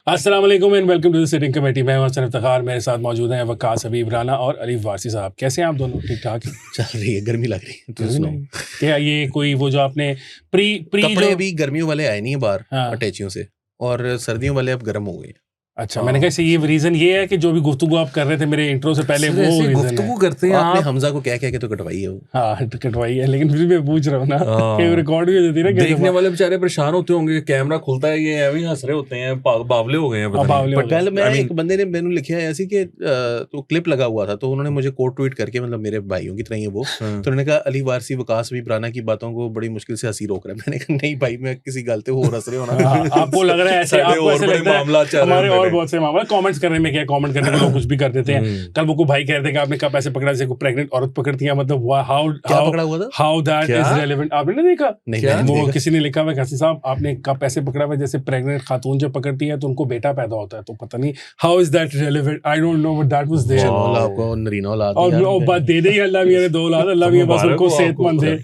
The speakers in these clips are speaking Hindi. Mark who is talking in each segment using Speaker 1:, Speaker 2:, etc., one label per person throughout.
Speaker 1: अस्सलाम वालेकुम and welcome to the sitting committee. मैं हसन इफ्तिखार, मेरे साथ मौजूद हैं वकास हबीब राना और अलीफ वारसी साहब। कैसे हैं आप दोनों? ठीक ठाक
Speaker 2: चल रही है, गर्मी लग रही है। तो सुनो,
Speaker 1: क्या ये कोई वो जो आपने प्री
Speaker 2: कपड़े
Speaker 1: जो
Speaker 2: अभी गर्मियों वाले आए नहीं है बाहर
Speaker 1: हाँ।
Speaker 2: अटैचियों से, और सर्दियों वाले अब गर्म हो गए।
Speaker 1: अच्छा, मैंने कहा ये रीजन ये है कि जो भी गुफ्तगू आप कर रहे थे मेरे इंट्रो से पहले वो रीजन
Speaker 3: गुफ्तगू करते हैं
Speaker 2: आपने
Speaker 3: आप।
Speaker 2: हमजा को कह के तो कटवाई है वो।
Speaker 1: हाँ कटवाई है, लेकिन फिर मैं पूछ रहा हूँ ना कि रिकॉर्ड भी हो जाती है ना।
Speaker 3: देखने वाले बेचारे परेशान होते होंगे, कैमरा खुलता है ये एवं हंस रहे होते हैं, बावले हो गए हैं पता नहीं।
Speaker 1: बावले हो गए।
Speaker 2: कल मैं एक बंदे ने मैंने लिखा है ऐसी कि तो क्लिप लगा हुआ था, तो उन्होंने मुझे कोट ट्वीट करके, मतलब मेरे भाइयों की तरह ही है वो, तो उन्होंने कहा अली वारसी वकास हबीब राना की बातों को बड़ी मुश्किल से हंसी रोक रहा है। मैंने कहा नहीं भाई, मैं किसी गलती हो हंस रहे हो ना।
Speaker 1: आपको लग रहा है ऐसे, आपको ऐसे लगता है हमारे और बहुत से मामला कमेंट्स करने में क्या, कमेंट करने में लोग कुछ भी कर देते हैं। कल वो भाई कह रहे थे कि आपने कब ऐसे पकड़ा जैसे कोई प्रेग्नेंट औरत पकड़ती है, मतलब
Speaker 2: क्या पकड़ा हुआ था,
Speaker 1: हाउ दैट इज रेलेवेंट। आपने नहीं देखा?
Speaker 2: नहीं,
Speaker 1: वो किसी ने लिखा हुआ हसन साहब आपने कब ऐसे पकड़ा हुआ जैसे प्रेग्नेंट खातून जब पकड़ती है तो उनको बेटा पैदा होता है, तो पता नहीं how is that relevant, I don't know but that was there.
Speaker 2: आपको नरीना औलाद
Speaker 1: और बात दे दी अल्लाह भी ने 2 औलाद, अल्लाह भी बस उनको सेहतमंद दे।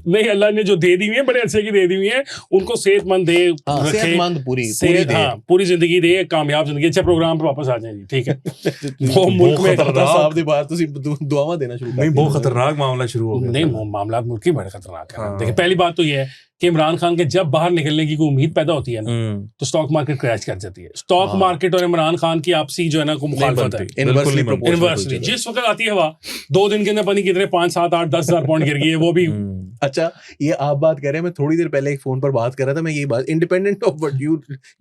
Speaker 1: नहीं, अल्लाह ने जो दे दी हुई है बड़े अच्छे की दे दी हुई है, उनको सेहतमंद दे रखे,
Speaker 2: सेहतमंद पूरी
Speaker 1: पूरी जिंदगी दे, कामयाब जिंदगी। अच्छा, प्रोग्राम पर वापस आ जाए जी, ठीक है। वो मुल्क में
Speaker 2: साहब दी बात ਤੁਸੀਂ दुआवां देना शुरू कर
Speaker 3: नहीं, बहुत खतरनाक मामला शुरू हो गया।
Speaker 1: नहीं, मामला मुल्क की बड़े खतरनाक है। देखिए, पहली बात तो ये है कि इमरान खान के जब बाहर निकलने की कोई उम्मीद पैदा होती है ना, तो स्टॉक मार्केट क्रैश कर जाती है। स्टॉक मार्केट और इमरान खान की आपसी जो है ना को मुखालफत है, इनवर्सली। जिस वक्त आती है हवा, 2 दिन के अंदर पता नहीं कितने 5, 7, 8, 10 हजार पॉइंट गिर गई है, वो भी।
Speaker 2: अच्छा, ये आप बात कर रहे हैं, मैं थोड़ी देर पहले एक फोन पर बात कर रहा था, मैं यही बात, independent of what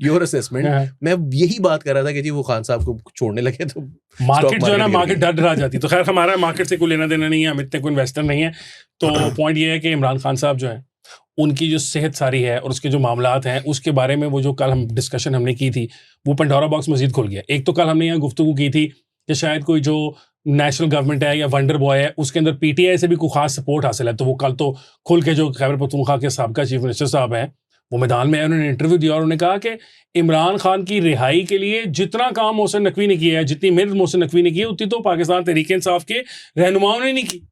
Speaker 2: your assessment, मैं यही बात कर रहा था कि जी वो खान साहब को छोड़ने लगे तो
Speaker 1: मार्केट जो है ना, मार्केट डर जाती। तो खैर हमारा मार्केट से कोई लेना देना नहीं है, हम इतने कोई इन्वेस्टर नहीं है। तो पॉइंट ये है कि इमरान खान साहब जो है, उनकी जो सेहत सारी है और उसके जो मामलात हैं, उसके बारे में वो जो कल हम डिस्कशन हमने की थी, वो पंडोरा बॉक्स मजीद खुल गया। एक तो कल हमने यहाँ गुफ्तगू की थी कि शायद कोई जो नेशनल गवर्नमेंट है या वंडर बॉय है, उसके अंदर पीटीआई से भी कोई खास सपोर्ट हासिल है। तो वो कल तो खुल के जो खैबर पख्तूनख्वा के साबका चीफ मिनिस्टर साहब हैं, वो मैदान में उन्होंने इंटरव्यू दिया और उन्होंने कहा कि इमरान खान की रिहाई के लिए जितना काम मोहसिन नकवी ने किया है, जितनी मेहनत मोहसिन नकवी ने की है, उतनी तो पाकिस्तान तहरीक इंसाफ के रहनुमाओं ने नहीं की।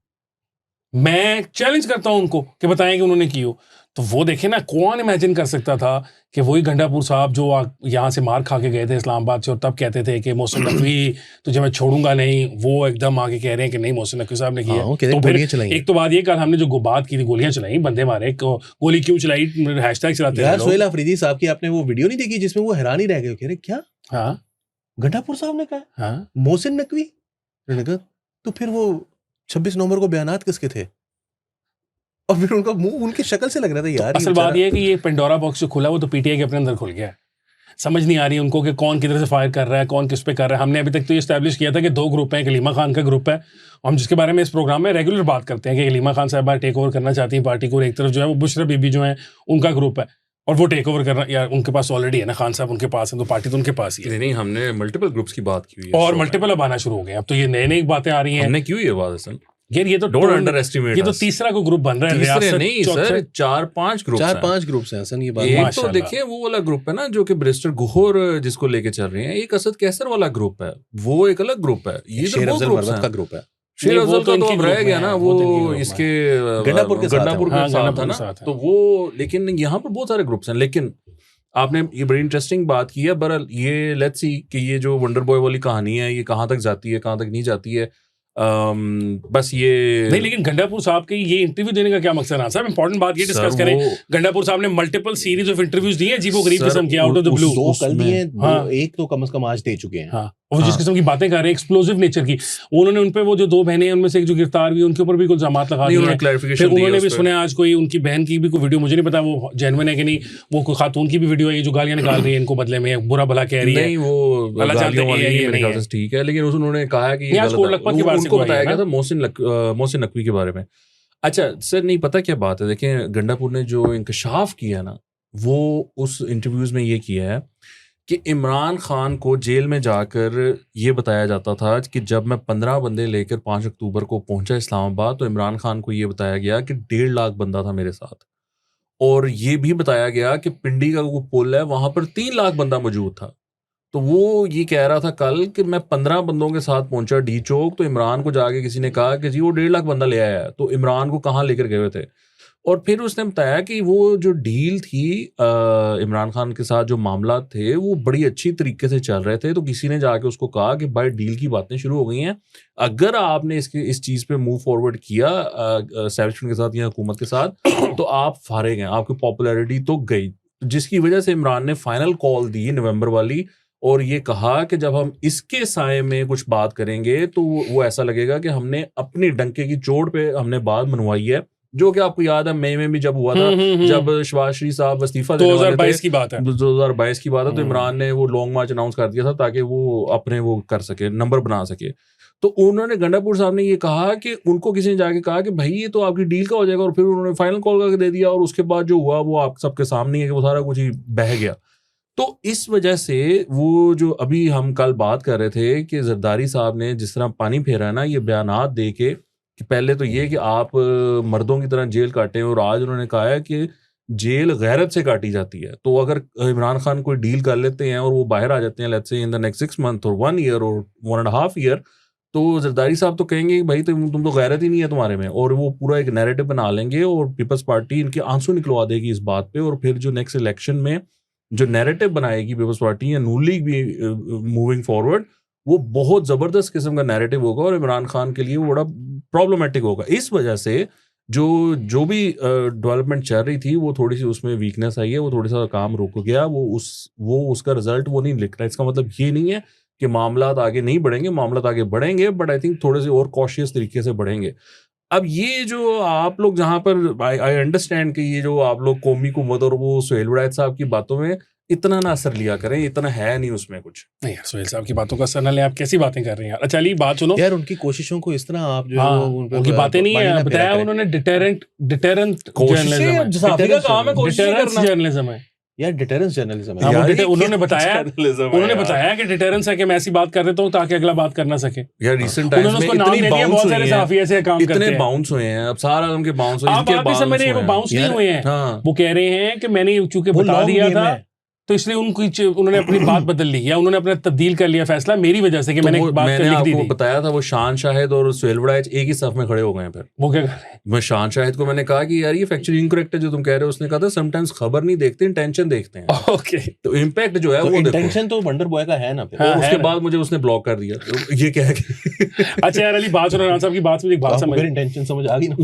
Speaker 1: मैं चैलेंज करता हूं उनको कि बताएं कि उन्होंने की हो। तो वो देखे ना, कौन इमेजिन कर सकता था कि वही गंडापुर साहब जो यहाँ से मार खा के गए थे इस्लामाबाद से, और तब कहते थे कि मोहसिन नकवी तुझे मैं छोड़ूंगा नहीं, वो एकदम आगे कह रहे हैं कि नहीं मोहसिन नकवी साहब ने किया। तो फिर एक तो बात ये, कल हमने जो बात की थी, गोलियां चलाई, बंदे मारे, गोली क्यों चलाई, हैशटैग चलाते हैं।
Speaker 2: सोहेल अफरीदी साहब की आपने वो वीडियो नहीं देखी जिसमें वो हैरान ही रह गए, कह रहे क्या,
Speaker 1: हाँ
Speaker 2: गंडापुर साहब ने कहा
Speaker 1: हाँ
Speaker 2: मोहसिन नकवी, तो फिर वो 26 नवंबर को बयानात किसके थे? और फिर उनका मुंह उनकी शक्ल से लग रहा था यार।
Speaker 1: असल बात ये है कि ये पेंडोरा बॉक्स जो खुला वो तो पीटीआई के अपने अंदर खुल गया है। समझ नहीं आ रही उनको कि कौन किधर से फायर कर रहा है, कौन किस पे कर रहा है। हमने अभी तक तो ये एस्टैब्लिश किया था कि 2 ग्रुप हैं, हलीमा खान का ग्रुप है, हम जिसके बारे में इस प्रोग्राम में रेगुलर बात करते हैं कि हलीमा खान साहब टेक ओवर करना चाहती हैं पार्टी को। एक तरफ जो है वो बुशरा बीबी जो है उनका ग्रुप है, और वो टेक ओवर करना यार उनके पास ऑलरेडी है ना, खान साहब उनके पास है, तो पार्टी तो उनके पास ही है।
Speaker 3: नहीं, हमने मल्टीपल ग्रुप्स की बात की हुई है
Speaker 1: और मल्टीपल अब आना शुरू हो गए। अब तो ये नई नई बातें आ रही हैं।
Speaker 3: हमने क्यों ये बात असल
Speaker 1: यार, ये तो
Speaker 3: डोंट अंडर एस्टिमेट,
Speaker 1: ये तो तीसरा को ग्रुप बन रहा है।
Speaker 3: तीसरे नहीं सर, 4-5 ग्रुप्स हैं
Speaker 2: हसन। ये बात
Speaker 3: एक तो देखिए वो वाला ग्रुप है ना जो कि बैरिस्टर गुहर जिसको लेके चल रहे हैं, एक असद कैसर वाला ग्रुप है, वो एक अलग ग्रुप है। ये तो वो ग्रुप है। शेर अफजल का तो अब रह गया ना, वो इसके गंडापुर के साथ था ना, तो वो, लेकिन यहाँ पर बहुत सारे ग्रुप्स हैं। लेकिन आपने ये बड़ी इंटरेस्टिंग बात की है। बहरहाल ये लेट्स सी कि ये जो वंडर बॉय वाली कहानी है, ये कहाँ तक जाती है, कहाँ तक नहीं जाती है। बस ये
Speaker 1: नहीं, लेकिन गंडापुर साहब के ये इंटरव्यू देने का क्या मकसद है साहब? इंपॉर्टेंट बात ये डिस्कस करें। गंडापुर साहब ने मल्टीपल सीरीज ऑफ इंटरव्यूज दिए अजीबो गरीब किस्म की, आउट ऑफ द ब्लू।
Speaker 2: 2 कल दिए, एक तो कम से कम आज दे चुके हैं।
Speaker 1: हाँ, और जिस किस्म की बातें कर रहे हैं एक्सप्लोसिव नेचर की, उन्होंने उन पे वो जो 2 बहनें हैं उनमें से एक जो गिरफ्तार हुई उनके ऊपर भी कुछ इल्जामात लगा दिए हैं। फिर उन्होंने भी सुने आज कोई उनकी बहन की भी कोई वीडियो, मुझे नहीं पता वो जेन्युइन है कि नहीं, वो कोई खातून की भी वीडियो है जो गालियां निकाल रही है इनको बदले में, बुरा भला कह रही है।
Speaker 3: नहीं, वो गालियों वाली मेरे ख्याल से ठीक है, लेकिन उन्होंने कहा कि उनको बताया गया था मोहसिन नकवी के बारे में। अच्छा सर, नहीं पता क्या बात है, देखें गंडापुर ने जो इंकशाफ किया ना, वो उस इंटरव्यूज में ये किया है कि इमरान खान को जेल में जाकर ये बताया जाता था कि जब मैं 15 बंदे लेकर 5 अक्टूबर को पहुंचा इस्लामाबाद, तो इमरान खान को ये बताया गया कि 1.5 लाख बंदा था मेरे साथ, और ये भी बताया गया कि पिंडी का वो पुल है वहां पर 3 लाख बंदा मौजूद था। तो वो ये कह रहा था कल कि मैं 15 बंदों के साथ पहुंचा डी चौक, तो इमरान को जाके किसी ने कहा कि जी वो 1.5 लाख बंदा ले आया है, तो इमरान को कहाँ लेकर गए हुए थे। और फिर उसने बताया कि वो जो डील थी इमरान खान के साथ, जो मामला थे वो बड़ी अच्छी तरीके से चल रहे थे, तो किसी ने जाके उसको कहा कि भाई डील की बातें शुरू हो गई हैं, अगर आपने इस चीज़ पे मूव फॉरवर्ड किया एस्टैब्लिशमेंट के साथ या हुकूमत के साथ तो आप फारे गए, आपकी पॉपुलैरिटी तो गई, जिसकी वजह से इमरान ने फाइनल कॉल दी नवंबर वाली और ये कहा कि जब हम इसके साए में कुछ बात करेंगे तो वो ऐसा लगेगा कि हमने अपनी डंके की चोट पे हमने बात मनवाई है, जो कि आपको याद है मई में भी जब हुआ था, जब शहबाज शरीफ साहब इस्तीफा देने वाले थे,
Speaker 1: 2022 की बात है,
Speaker 3: 2022 की बात है, तो इमरान ने वो लॉन्ग मार्च अनाउंस कर दिया था ताकि वो अपने वो कर सके, नंबर बना सके। तो उन्होंने गंडापुर साहब ने ये कहा कि उनको किसी ने जाके कहा कि भाई ये तो आपकी डील का हो जाएगा, और फिर उन्होंने फाइनल कॉल करके दे दिया, और उसके बाद जो हुआ वो आप सबके सामने है कि वो सारा कुछ ही बह गया। तो इस वजह से वो जो अभी हम कल बात कर रहे थे कि जरदारी साहब ने जिस तरह पानी फेरा है ना ये बयानात दे के, कि पहले तो ये कि आप मर्दों की तरह जेल काटें, और आज उन्होंने कहा है कि जेल गैरत से काटी जाती है। तो अगर इमरान खान कोई डील कर लेते हैं और वो बाहर आ जाते हैं, let's say in the next 6 month और 1 ईयर और 1.5 ईयर, तो जरदारी साहब तो कहेंगे भाई तुम तो गैरत ही नहीं है तुम्हारे में, और वो पूरा एक नैरेटिव बना लेंगे और पीपल्स पार्टी इनके आंसू निकलवा देगी इस बात पे, और फिर जो नेक्स्ट इलेक्शन में जो नैरेटिव बनाएगी पीपल्स पार्टी या नून लीग भी मूविंग फॉरवर्ड, वो बहुत ज़बरदस्त किस्म का नैरेटिव होगा और इमरान खान के लिए वो बड़ा प्रॉब्लमेटिक होगा। इस वजह से जो भी डेवलपमेंट चल रही थी वो थोड़ी सी उसमें वीकनेस आई है, वो थोड़ा सा काम रुक गया, वो उसका रिजल्ट वो नहीं लिख रहा। इसका मतलब ये नहीं है कि मामलात आगे नहीं बढ़ेंगे, मामलात आगे बढ़ेंगे, बट आई थिंक थोड़े से और कॉशियस तरीके से बढ़ेंगे। अब ये जो आप लोग जहाँ पर आई अंडरस्टैंड कि ये जो आप लोग कौमी हुकूमत और वो सुहेल वड़ैच साहब की बातों में इतना ना असर लिया करें, इतना है नहीं उसमें कुछ।
Speaker 1: नहीं यार, सुहेल साहब की बातों का असर ना ले, आप कैसी बातें कर रहे हैं यार। अच्छा अली बात सुनो
Speaker 2: यार, उनकी कोशिशों को इस तरह आप जो
Speaker 1: उनकी बातें नहीं है, बताया उन्होंने डिटेरेंट जर्नलिज्म है
Speaker 2: यार, डिटेरेंस जर्नलिज्म है।
Speaker 1: उन्होंने बताया कि डिटेरेंस है कि मैं ऐसी बात कर देता हूँ ताकि अगला बात कर ना सके।
Speaker 3: यार रिसेंट टाइम्स में बहुत सारे सहाफ़ी ऐसे काम करते हैं, इतने बाउंस हुए हैं, अब सारा उनके बाउंस हुए,
Speaker 1: आप भी समझ रहे हैं वो बाउंस नहीं हुए हैं, वो कह रहे हैं कि मैंने चूंकि बता दिया था तो इसलिए उन्होंने अपनी बात बदल ली या उन्होंने अपना तब्दील कर लिया फैसला मेरी वजह से कि मैंने बात कर लिख दी थी।
Speaker 3: बताया था वो शान शाहिद और सुहेल वड़ैच एक ही सफ में खड़े हो गए हैं। फिर वो क्या कर रहे हैं, मैं शान शाहिद को मैंने कहा कि यार ये फैक्चुअली इनकरेक्ट है जो तुम कह रहे हो। उसने कहा था समटाइम्स खबर नहीं देखते, इंटेंशन देखते हैं।
Speaker 1: ओके,
Speaker 3: तो इम्पैक्ट जो है वो
Speaker 2: इंटेंशन तो वंडर बॉय का है ना।
Speaker 3: उसके बाद मुझे उसने ब्लॉक कर दिया, ये कह के।
Speaker 1: अच्छा यार अली, बात सुनो, साहब की बात में एक बात समझ,
Speaker 2: इंटेंशन समझ आ गई ना,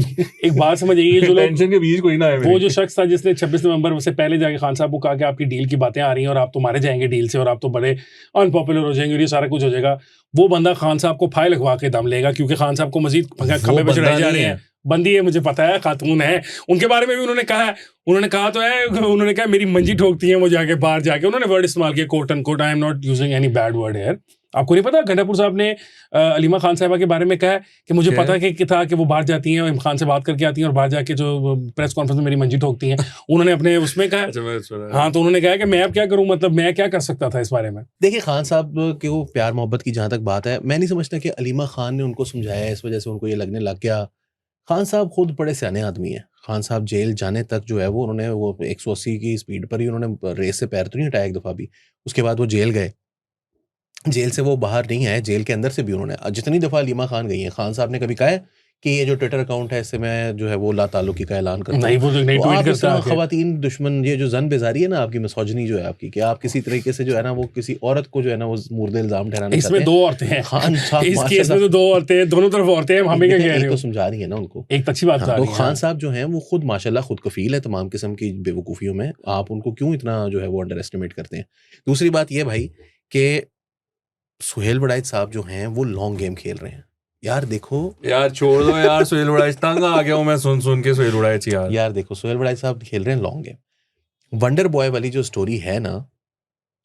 Speaker 1: एक बात समझ आई, जो
Speaker 3: टेंशन के बीच कोई ना है।
Speaker 1: वो जो शख्स था जिसने 26 नवंबर से पहले जाके खान साहब को कहा कि आपकी डील की बातें आ रही हैं और आप तो मारे जाएंगे डील से और आप तो बड़े अनपॉपुलर हो जाएंगे और ये सारा कुछ हो जाएगा, वो बंदा खान साहब को फाइल लगवा के दम लेगा, क्योंकि खान साहब को मजीद खंबे पे चढ़ाए जा रहे हैं। बंदी है, मुझे पता है, खातून है, उनके बारे में भी उन्होंने कहा है, उन्होंने कहा तो है, उन्होंने कहा मेरी मंजी ठोकती है वो जाके बाहर जाके, उन्होंने वर्ड इस्तेमाल किया quote and quote, I am not using any bad word here. आपको नहीं पता गंडापुर साहब ने अलीमा खान साहिबा के बारे में कहा कि मुझे पता कि था कि वो बाहर जाती हैं और इमरान खान से बात करके आती हैं और बाहर जाके जो प्रेस कॉन्फ्रेंस में मेरी मंजी ठोकती हैं, उन्होंने अपने उसमें कहा। हाँ, तो उन्होंने कहा कि मैं अब क्या करूं, मतलब मैं क्या कर सकता था इस बारे में।
Speaker 2: देखिए, खान साहब के वो प्यार मोहब्बत की जहाँ तक बात है, मैं नहीं समझता कि अलीमा खान ने उनको समझाया, इस वजह से उनको ये लगने लग गया। खान साहब खुद बड़े सियाने आदमी हैं। खान साहब जेल जाने तक जो है वो उन्होंने वो 180 की स्पीड पर ही उन्होंने रेस से पैर तो नहीं हटाया एक दफ़ा भी। उसके बाद वो जेल गए, जेल से वो बाहर नहीं आए, जेल के अंदर से भी उन्होंने जितनी दफ़ा अलीमा खान गई हैं, खान साहब ने कभी कहा है कि ये जो ट्विटर अकाउंट है इससे मैं जो है वो लाताल्लुकी का ऐलान करता हूं।
Speaker 1: नहीं, वो नहीं ट्वीट करता है।
Speaker 2: खवातीन दुश्मन, ये जो जन बेजारी है ना आपकी, मिसोजिनी जो है आपकी, कि आप किसी तरीके से जो है ना वो किसी औरत को जो है ना वो मुर्दे इल्जाम ठहराना चाहते हैं।
Speaker 1: इसमें दो औरतें हैं,
Speaker 2: खान साहब
Speaker 1: इस केस में तो दो औरतें, दोनों तरफ औरतें हैं, हमें क्या कह रहे हो,
Speaker 2: तो समझा रही है ना उनको,
Speaker 1: एक अच्छी बात
Speaker 2: तो खान साहब जो हैं वो खुद माशाल्लाह खुद कफील है तमाम किस्म की बेवकूफ़ियों में। आप उनको क्यों इतना जो है वो अंडर एस्टिमेट करते हैं। दूसरी बात ये भाई कि सुहेल वड़ैच साहब जो हैं वो लॉन्ग गेम खेल रहे हैं। यार देखो
Speaker 3: यार, छोड़ दो यार सुहेल वड़ैच, तंग आ गया हूं मैं सुन के सुहेल वड़ैच।
Speaker 2: यार देखो, सुहेल वड़ैच साहब खेल रहे हैं लॉन्ग गेम। वंडर बॉय वाली जो स्टोरी है ना,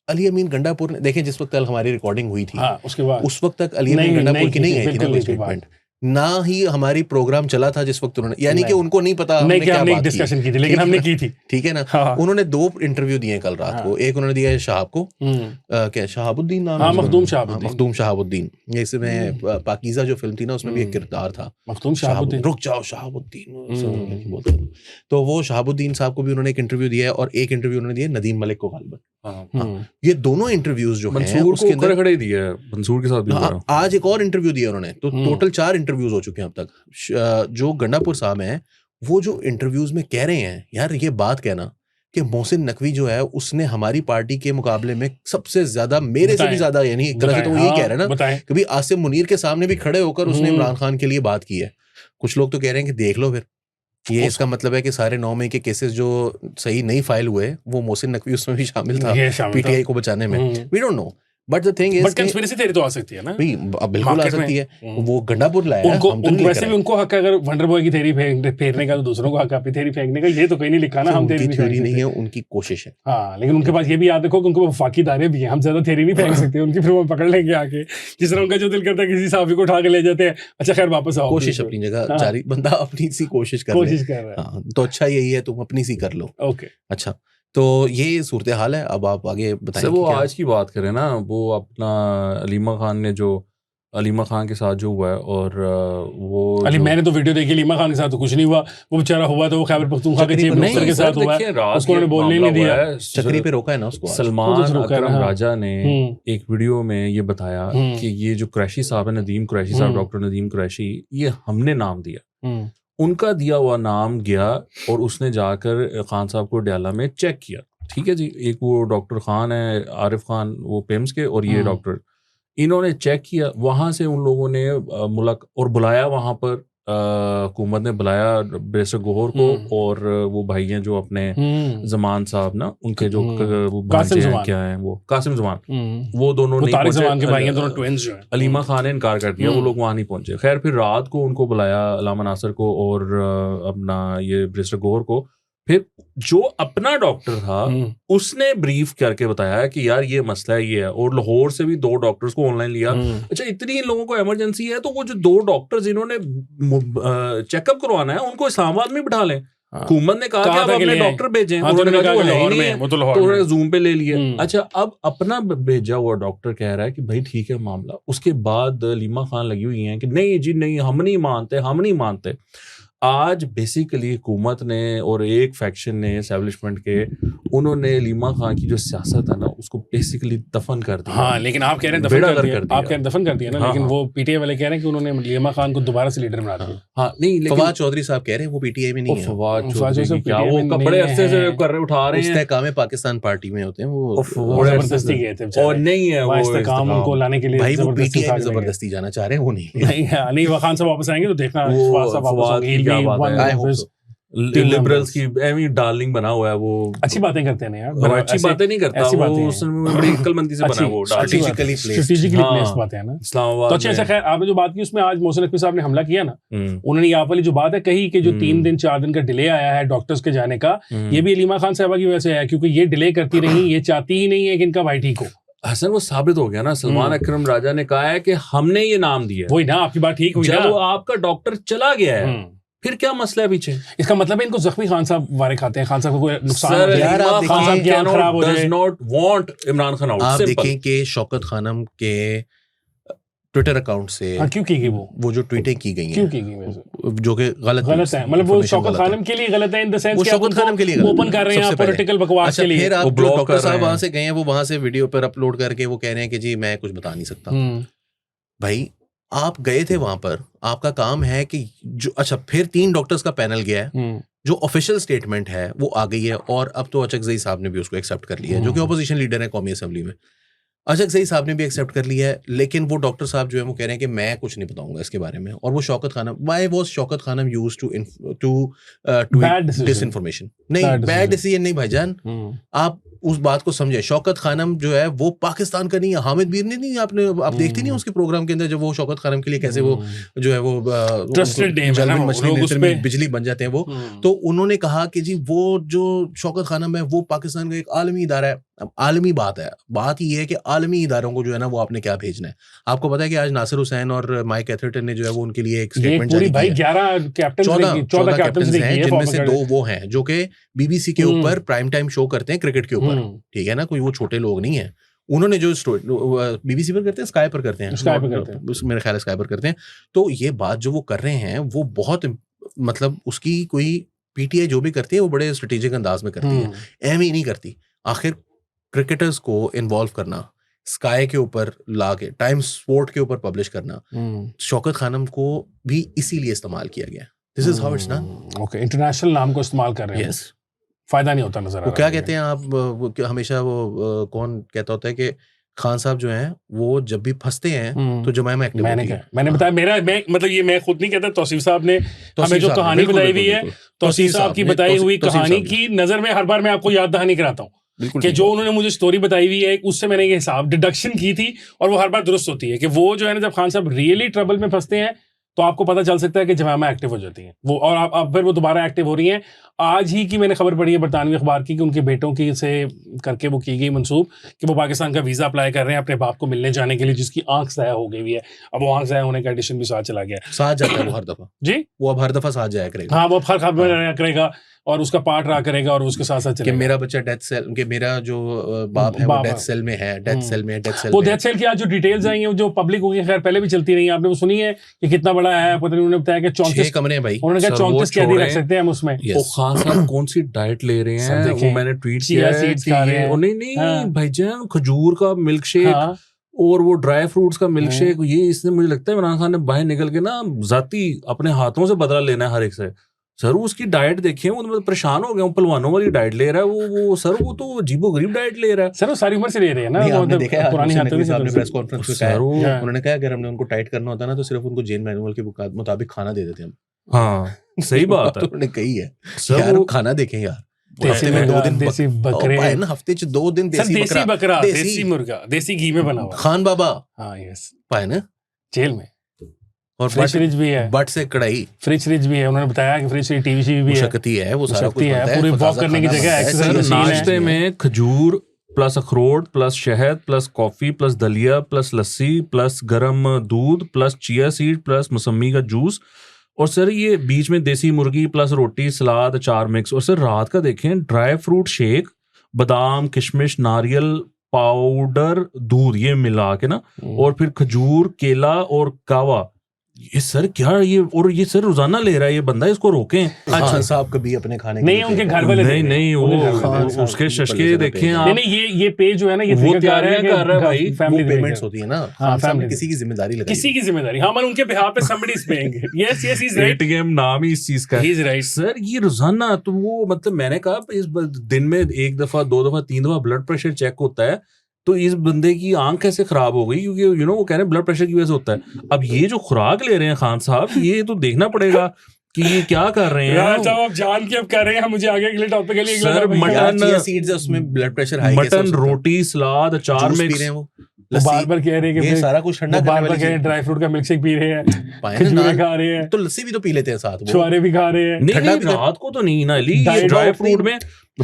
Speaker 2: अली अमीन गंडापुर ने, देखें जिस वक्त हमारी रिकॉर्डिंग हुई थी,
Speaker 1: उसके बाद
Speaker 2: उस वक्त तक अली अमीन गंडापुर की नहीं आई थी ना स्टेटमेंट, ना ही हमारी प्रोग्राम चला था जिस वक्त उन्होंने, यानी कि उनको नहीं पता हमने क्या बात
Speaker 1: डिस्कशन की थी, लेकिन हमने की थी,
Speaker 2: ठीक है ना। उन्होंने 2 इंटरव्यू दिए कल रात को। एक उन्होंने दिया शहाब को, क्या शहाबुद्दीन नाम है, मखदूम शहाबुद्दीन। इसमें पाकीज़ा जो फिल्म थी ना उसमें भी एक किरदार था मखदूम शहाबुद्दीन, रुक जाओ शहाबुद्दीन। तो वो शहाबुद्दीन साहब को भी उन्होंने एक इंटरव्यू दिया है और एक इंटरव्यू उन्होंने दिया नदीम मलिक को गालिबन। ये दोनों इंटरव्यूज जो हैं उसके अंदर
Speaker 3: खड़े दिए हैं, मंसूर के साथ भी
Speaker 2: आज एक और इंटरव्यू दिया उन्होंने, तो टोटल 4 इंटरव्यूज हो चुके हैं अब तक। जो गंडापुर साहब हैं वो जो इंटरव्यूज में कह रहे हैं यार, ये बात कहना कि मोहसिन नकवी जो है उसने हमारी पार्टी के मुकाबले में सबसे ज्यादा, मेरे से भी ज्यादा, यानी एक तरह से तो वो यही कह रहे हैं ना, कभी आसिम मुनीर के सामने भी खड़े होकर उसने इमरान खान के लिए बात की है। कुछ लोग तो कह रहे हैं कि देख लो फिर, ये इसका मतलब है कि सारे 9 मई के केसेस जो सही नहीं फाइल हुए वो मोहसिन नकवी उसमें भी शामिल था पीटीआई को बचाने में। We don't know, but the thing is,
Speaker 1: but conspiracy theory तो आ सकती है ना
Speaker 2: भाई, बिल्कुल आ सकती है। वो गंडापुर लाया
Speaker 1: उनको, वैसे भी उनको हक है अगर वंडर बॉय की थ्योरी फेरने का, तो दूसरों को हक अपनी थ्योरी फेंकने का। ये तो कहीं नहीं लिखा ना, हम
Speaker 2: थ्योरी नहीं है, उनकी कोशिश है।
Speaker 1: हाँ, लेकिन उनके पास ये भी याद रखो कि उनको वफाकी दायरे भी हैं, हम ज्यादा थ्योरी नहीं फेंक सकते उनकी, फिर वो पकड़ लेंगे आके। जिस तरह उनका जो दिल करता है किसी साफी को उठा के ले जाते हैं, अच्छा खैर वापस आओ,
Speaker 2: कोशिश अपनी जगह जारी, बंदा अपनी सी कोशिश कर रहा है, तो अच्छा यही है, तुम अपनी सी कर लो।
Speaker 1: ओके,
Speaker 2: अच्छा, तो ये सूरत हाल है। अब आप आगे बताएं।
Speaker 3: वो आज की बात करें ना, वो अपना अलीमा खान ने जो, अलीमा खान के साथ जो हुआ है, और वो
Speaker 1: मैंने तो वीडियो देखी, अलीमा खान के साथ तो कुछ नहीं हुआ, वो बेचारा हुआ तो वो खैबर पख्तूनख्वा के चीफ मिनिस्टर के साथ हुआ है, उसको उन्होंने बोलने नहीं दिया,
Speaker 2: चक्री पे रोका है ना उसको।
Speaker 3: सलमान अकरम राजा ने एक वीडियो में ये बताया कि ये जो कुरैशी साहब है, नदीम कुरैशी साहब, डॉक्टर नदीम कुरैशी, ये हमने नाम दिया, उनका दिया हुआ नाम गया और उसने जाकर खान साहब को डयाला में चेक किया। ठीक है जी, एक वो डॉक्टर खान है, आरिफ खान, वो पेम्स के, और ये डॉक्टर, इन्होंने चेक किया। वहां से उन लोगों ने मुलाक और बुलाया, वहां पर हुकूमत ने बुलाया बैरिस्टर गौहर को, और वो भाई हैं जो अपने जमान साहब ना, उनके जो भांजे हैं, क्या है वो, कासिम जमान, वो दोनों नहीं पहुंचे। अलीमा खान ने इनकार कर दिया, वो लोग वहां नहीं पहुंचे। खैर फिर रात को उनको बुलाया, अलामा नासिर को और अपना ये बैरिस्टर गौहर को। फिर जो अपना डॉक्टर था उसने ब्रीफ करके बताया कि यार ये मसला ये है, और लाहौर से भी 2 डॉक्टर्स को ऑनलाइन लिया। अच्छा, इतनी इन लोगों को इमरजेंसी है, तो वो जो 2 डॉक्टर्स जिन्होंने चेकअप करवाना है उनको इस्लामाबाद में बिठा लें। हुकूमत ने कहा कि आप अपने डॉक्टर भेजें, उन्होंने कहा वो है नहीं है, तो उन्होंने जूम पे ले लिया। अच्छा, अब अपना भेजा हुआ डॉक्टर कह रहा है कि भाई ठीक है मामला। उसके बाद अलीमा खान लगी हुई है कि नहीं जी नहीं, हम नहीं मानते। आज बेसिकली हुकूमत ने और एक फैक्शन ने, एस्टैब्लिशमेंट के, उन्होंने अलीमा खान की जो सियासत है ना उसको बेसिकली दफन कर दिया।
Speaker 1: हाँ, लेकिन आप कह रहे हैं दफन कर दिया, आप कह रहे हैं दफन कर दिया ना, लेकिन वो पीटीआई वाले कह रहे हैं कि उन्होंने अलीमा खान को दोबारा से लीडर बना दिया।
Speaker 2: हाँ, नहीं, लेकिन फवाद चौधरी साहब कह रहे हैं वो पीटीआई में नहीं है।
Speaker 3: फवाद चौधरी क्या वो कपड़े अरसे से कर रहे, उठा रहे हैं,
Speaker 2: इस्तेकाम पाकिस्तान पार्टी में होते हैं, वो
Speaker 1: जबरदस्ती गए थे
Speaker 3: और नहीं है वो
Speaker 1: इस्तेकाम उनको लाने के लिए,
Speaker 2: भाई वो पीटीआई में जबरदस्ती जाना चाह रहे हैं, वो
Speaker 1: नहीं। वो खान साहब वापस आएंगे तो देखना
Speaker 3: लिबरल्स की एमी डार्लिंग बना हुआ है वो।
Speaker 1: अच्छी बातें करते हैं यार,
Speaker 3: अच्छी बातें नहीं करता वो, उसमें बड़ी अक्लमंदी से बना वो,
Speaker 1: स्ट्रेटेजिकली प्लेस्ड बातें हैं ना
Speaker 3: इस्लामाबाद।
Speaker 1: तो अच्छा खैर आपने जो बात की उसमें आज मोहसिन नकवी साहब ने हमला किया ना, उन्होंने यहाँ वाली जो बात है कही कि जो 3 दिन 4 दिन का डिले आया है डॉक्टर्स के जाने का, ये भी अलीमा खान साहबा की वजह से है, क्योंकि ये डिले करती रही, ये चाहती ही नहीं है कि इनका भाई ठीक हो।
Speaker 3: हसन, वो साबित हो गया ना, सलमान अकरम राजा ने कहा है कि हमने ये नाम दिया।
Speaker 1: वही ना, आपकी बात ठीक हुई ना,
Speaker 3: जब आपका डॉक्टर चला गया है फिर क्या मसला है पीछे?
Speaker 1: इसका मतलब है इनको जख्मी खान साहब वारे खाते हैं, खान साहब को कोई नुकसान
Speaker 3: हो जाए,
Speaker 1: यार आप खान साहब की आंख खराब हो जाए,
Speaker 3: not want Imran Khan out.
Speaker 2: आप देखें कि शौकत खानम के ट्विटर अकाउंट से
Speaker 1: क्यों की गई वो जो
Speaker 2: ट्वीटें की गई हैं,
Speaker 1: क्यों की गई
Speaker 2: जो कि गलत
Speaker 1: है, मतलब वो शौकत खानम के लिए गलत है इन द सेंस
Speaker 2: वो शौकत खानम के लिए
Speaker 1: ओपन कर रहे हैं पॉलिटिकल बकवास के लिए।
Speaker 2: फिर आप डॉक्टर साहब वहां से गए हैं, वो वहां से वीडियो पर अपलोड करके वो कह रहे हैं कि जी मैं कुछ बता नहीं सकता। भाई आप गए थे वहां पर, आपका काम है कि जो, अच्छा फिर 3 डॉक्टर्स का पैनल गया है, जो ऑफिशियल स्टेटमेंट है वो आ गई है, और अब तो अचकजई साहब ने भी उसको एक्सेप्ट कर लिया है, जो कि ऑपोजिशन लीडर है कौमी असेंबली में। अचकजई साहब ने भी एक्सेप्ट कर लिया है, लेकिन वो डॉक्टर साहब जो है वो कह रहे हैं कि मैं कुछ नहीं बताऊंगा इसके बारे में। और वो Shaukat Khanum, why was Shaukat Khanum used to disinformation? नहीं, बैड डिसीजन नहीं भाईजान, आप उस बात को समझे। शौकत खानम जो है वो पाकिस्तान का नहीं है। हामिद बीर ने नहीं, आप देखते नहीं उसके प्रोग्राम के अंदर जब वो शौकत खानम के लिए कैसे वो जो है वो बिजली बन जाते हैं वो, तो उन्होंने कहा कि जी वो जो शौकत खानम है वो पाकिस्तान का एक आलमी इदारा है। अब आलमी बात है, बात ये है कि आलमी इदारों को जो है ना वो आपने क्या भेजना है। आपको पता है कि आज नासिर हुसैन और माइक एथरटन ने जो है वो उनके लिए एक स्टेटमेंट जारी किया। 14 कैप्टन हैं, जिनमें से 2 वो हैं जो कि बीबीसी के ऊपर प्राइम टाइम शो करते हैं क्रिकेट के ऊपर, ठीक है ना, कोई वो छोटे लोग नहीं है। उन्होंने जो बीबीसी पर करते हैं, स्काई पर करते हैं, मेरे ख्याल स्काई पर करते हैं। तो ये बात जो वो कर रहे हैं वो बहुत, मतलब उसकी कोई पीटीआई जो भी करती है वो बड़े स्ट्रेटेजिक अंदाज में करती है, एम ही नहीं करती। आखिर क्रिकेटर्स को इन्वॉल्व करना, स्काई के ऊपर ला के, टाइम स्पोर्ट के ऊपर पब्लिश करना, शौकत खानम को भी इसीलिए इस्तेमाल किया गया। This is how it's done.
Speaker 1: Okay, international नाम को इस्तेमाल कर रहे हैं।
Speaker 2: यस,
Speaker 1: फायदा नहीं होता नजर आ रहा
Speaker 2: वो क्या
Speaker 1: है
Speaker 2: कहते हैं आप, हमेशा वो कौन कहता होता है कि खान साहब जो हैं वो जब भी फंसते हैं तो जमाया में एक्टिव
Speaker 1: मैंने
Speaker 2: होती
Speaker 1: कहा,
Speaker 2: है।
Speaker 1: मैंने बताया मैं मतलब ये मैं खुद नहीं कहता, तौसीफ साहब ने हमें जो कहानी बताई हुई है, तौसीफ साहब की बताई हुई कहानी की नजर में हर बार मैं आपको याद दहानी कराता हूँ कि जो उन्होंने मुझे स्टोरी बताई हुई है उससे मैंने ये हिसाब डिडक्शन की थी, और वो हर बार दुरुस्त होती है कि वो जो है ना, जब खान साहब रियली ट्रबल में फंसते हैं तो आपको पता चल सकता है कि जमामा एक्टिव हो जाती हैं वो, और अब फिर वो दोबारा एक्टिव हो रही हैं। आज ही की मैंने खबर पढ़ी है बरतानवी अखबार की कि उनके बेटों की से करके वो की गई मंसूब कि वो पाकिस्तान का वीज़ा अप्लाई कर रहे हैं अपने बाप को मिलने जाने के लिए, जिसकी आंख ज़ाया हो गई हुई है। अब वो आंख ज़ाया होने का एडिशन भी साथ चला गया,
Speaker 2: साथ जाता है वो हर दफा
Speaker 1: जी,
Speaker 2: वो अब हर दफा साथ जाया करेगा।
Speaker 1: हाँ, वो हर खबर करेगा और उसका पार्ट रहा करेगा और उसके साथ साथ
Speaker 2: कि
Speaker 1: चलेगा।
Speaker 2: मेरा बच्चा डेथ सेल, कि मेरा जो बाप है वो
Speaker 1: बाप
Speaker 2: डेथ
Speaker 1: है।
Speaker 2: सेल में है, डेथ सेल में है, डेथ सेल
Speaker 1: वो
Speaker 2: में है।
Speaker 1: डेथ सेल की आज जो डिटेल्स आई हैं जो पब्लिक हो गई, खैर पहले भी चलती रही हैं, आपने वो सुनी है कि कितना बड़ा है, पता नहीं, उन्होंने बताया कि
Speaker 2: 6
Speaker 1: 34
Speaker 2: कमरे हैं भाई।
Speaker 1: उन्होंने कहा
Speaker 3: सर, वो
Speaker 1: 34 कैदी
Speaker 3: छोड़ें।
Speaker 1: रख सकते हैं हम उसमें।
Speaker 3: वो
Speaker 2: यस,
Speaker 3: खान साहब कौन सी डाइट ले रहे
Speaker 1: सब
Speaker 3: हैं
Speaker 1: देखें।
Speaker 3: वो मैंने ट्वीट
Speaker 1: चिया
Speaker 3: किया है
Speaker 1: सीड्स
Speaker 3: कि
Speaker 1: खा रहे
Speaker 3: ये
Speaker 1: हैं।
Speaker 3: नहीं
Speaker 1: हाँ।
Speaker 3: भाईजान, खजूर का मिल्क शेक
Speaker 1: हाँ,
Speaker 3: और वो ड्राई फ्रूट्स का मिल्क शेक, ये इसने मुझे लगता है इमरान खान ने बाहर निकल के ना जाती अपने हाथों से बदला लेना है हर एक से। सर उसकी डाइट देखिए, वो तो परेशान हो गया हूँ, पहलवानों वाली डाइट ले रहा है वो सर, वो तो अजीबो गरीब डाइट ले रहा है
Speaker 1: सर वो सारी उम्र से ले रहे हैं ना,
Speaker 2: नहीं,
Speaker 1: वो
Speaker 2: आपने
Speaker 1: मतलब
Speaker 2: देखा है आज
Speaker 1: पुरानी
Speaker 2: मोहसिन
Speaker 1: हाथों
Speaker 2: नकवी
Speaker 1: से
Speaker 2: साहब ने
Speaker 1: तो-
Speaker 2: प्रेस कॉन्फ्रेंस में कहा
Speaker 3: सर
Speaker 2: है,
Speaker 3: वो
Speaker 1: हाँ।
Speaker 2: उन्होंने कहा अगर हमने उनको टाइट करना होता ना तो सिर्फ उनको जेल मैनुअल के मुताबिक खाना दे देते हम।
Speaker 3: हाँ सही बात है
Speaker 2: उन्होंने कही है
Speaker 3: सर
Speaker 2: यार
Speaker 3: वो
Speaker 2: खाना देखें यार,
Speaker 1: देसी
Speaker 2: हफ्ते में 2
Speaker 1: मुर्गा,
Speaker 2: दिन
Speaker 1: देसी बकरे,
Speaker 2: पाए ना, हफ्ते च 2 दिन
Speaker 1: सर देसी बकरा,
Speaker 2: देसी
Speaker 1: देसी मुर्गा, देसी घी में बना हुआ।
Speaker 2: खान बाबा
Speaker 1: हाँ, यस,
Speaker 2: पाए ना,
Speaker 1: जेल में।
Speaker 2: और
Speaker 1: फ्रिज फ्रिज भी है,
Speaker 2: बट से कढ़ाई
Speaker 1: फ्रिज फ्रिज भी है, उन्होंने बताया कि फ्रिज फ्रिज टीवी भी है,
Speaker 2: शक्ति है, वो सारा कुछ
Speaker 1: शक्ति है,
Speaker 2: बनता है,
Speaker 1: पूरी
Speaker 2: ताज़ा
Speaker 1: वॉक करने की
Speaker 2: खाना
Speaker 1: जगह
Speaker 2: बनता है,
Speaker 1: एक्सरसाइज
Speaker 3: सर
Speaker 1: मशीन है।
Speaker 3: नाश्ते में खजूर प्लस अखरोट प्लस शहद प्लस कॉफी प्लस दलिया प्लस लस्सी प्लस गरम दूध प्लस चिया सीड प्लस मौसमी का जूस, और सर ये बीच में देसी मुर्गी प्लस रोटी सलाद अचार मिक्स, और सर रात का देखें ड्राई फ्रूट शेक, बादाम किशमिश नारियल पाउडर दूध ये मिला के ना, और फिर खजूर केला और कावा। ये सर क्या ये, और ये सर रोजाना ले रहा है ये बंदा, इसको रोकें।
Speaker 2: खान साहब कभी अपने खाने
Speaker 1: नहीं, उनके घर वाले
Speaker 3: नहीं नहीं
Speaker 1: उनके घर
Speaker 3: वो
Speaker 1: वाले
Speaker 2: साहब
Speaker 3: उसके
Speaker 2: ऊपर
Speaker 3: शशके
Speaker 2: ले
Speaker 3: देखें
Speaker 2: जाना
Speaker 3: आप,
Speaker 1: नहीं नहीं, ये पेज जो है ना, ये
Speaker 3: वो तैयारियां कर रहा है भाई,
Speaker 2: वो पेमेंट्स होती है ना, खान साहब ने
Speaker 1: family
Speaker 2: किसी की जिम्मेदारी लगाई
Speaker 1: किसी की जिम्मेदारी, हाँ, मन उनके बिहाफ पे somebody is paying. Yes, yes, he's right.
Speaker 3: ATM नाम ही इस चीज का है।
Speaker 1: He's right.
Speaker 3: सर ये रोजाना तो वो मतलब मैंने कहा इस दिन में 1 दफा 2 दफा 3 दफा ब्लड प्रेशर चेक होता है, तो इस बंदे की आंख कैसे खराब हो गई, क्योंकि वो कह रहे हैं ब्लड प्रेशर की वजह से होता है। अब ये जो खुराक ले रहे हैं खान साहब, ये तो देखना पड़ेगा कि ये क्या कर रहे
Speaker 1: राज साहब
Speaker 3: हैं।
Speaker 1: आप जान के अब कर रहे हैं, मुझे आगे के लिए टॉपिक के लिए अगला
Speaker 3: सर,
Speaker 1: topic है।
Speaker 3: मटन-
Speaker 2: चिया सीड्स है, उसमें ब्लड प्रेशर हाई
Speaker 3: मटन रोटी सलाद अचार
Speaker 2: जूस पी
Speaker 3: मिक्स,
Speaker 2: रहे हैं वो,
Speaker 1: वो बार
Speaker 2: लस्सी,
Speaker 1: बार कह रहे हैं कि
Speaker 2: ये सारा कुछ ठंडा
Speaker 1: वो
Speaker 2: करने
Speaker 1: बार बार
Speaker 2: वाली
Speaker 1: कह रहे हैं
Speaker 2: चीज।
Speaker 1: ड्राई फ्रूट का मिल्क शेक पी रहे हैं,
Speaker 2: पाए ना,
Speaker 1: खजूरें
Speaker 2: नान-
Speaker 1: खा रहे हैं,
Speaker 2: तो लस्सी भी तो पी लेते हैं साथ वो।
Speaker 1: छुआरे भी खा रहे हैं।
Speaker 3: नहीं
Speaker 2: ठंडा
Speaker 3: नहीं
Speaker 2: भी कर-
Speaker 3: रात को तो नहीं ना ली, ये
Speaker 2: डाइट
Speaker 3: ड्राई
Speaker 2: वो
Speaker 3: फ्रूट में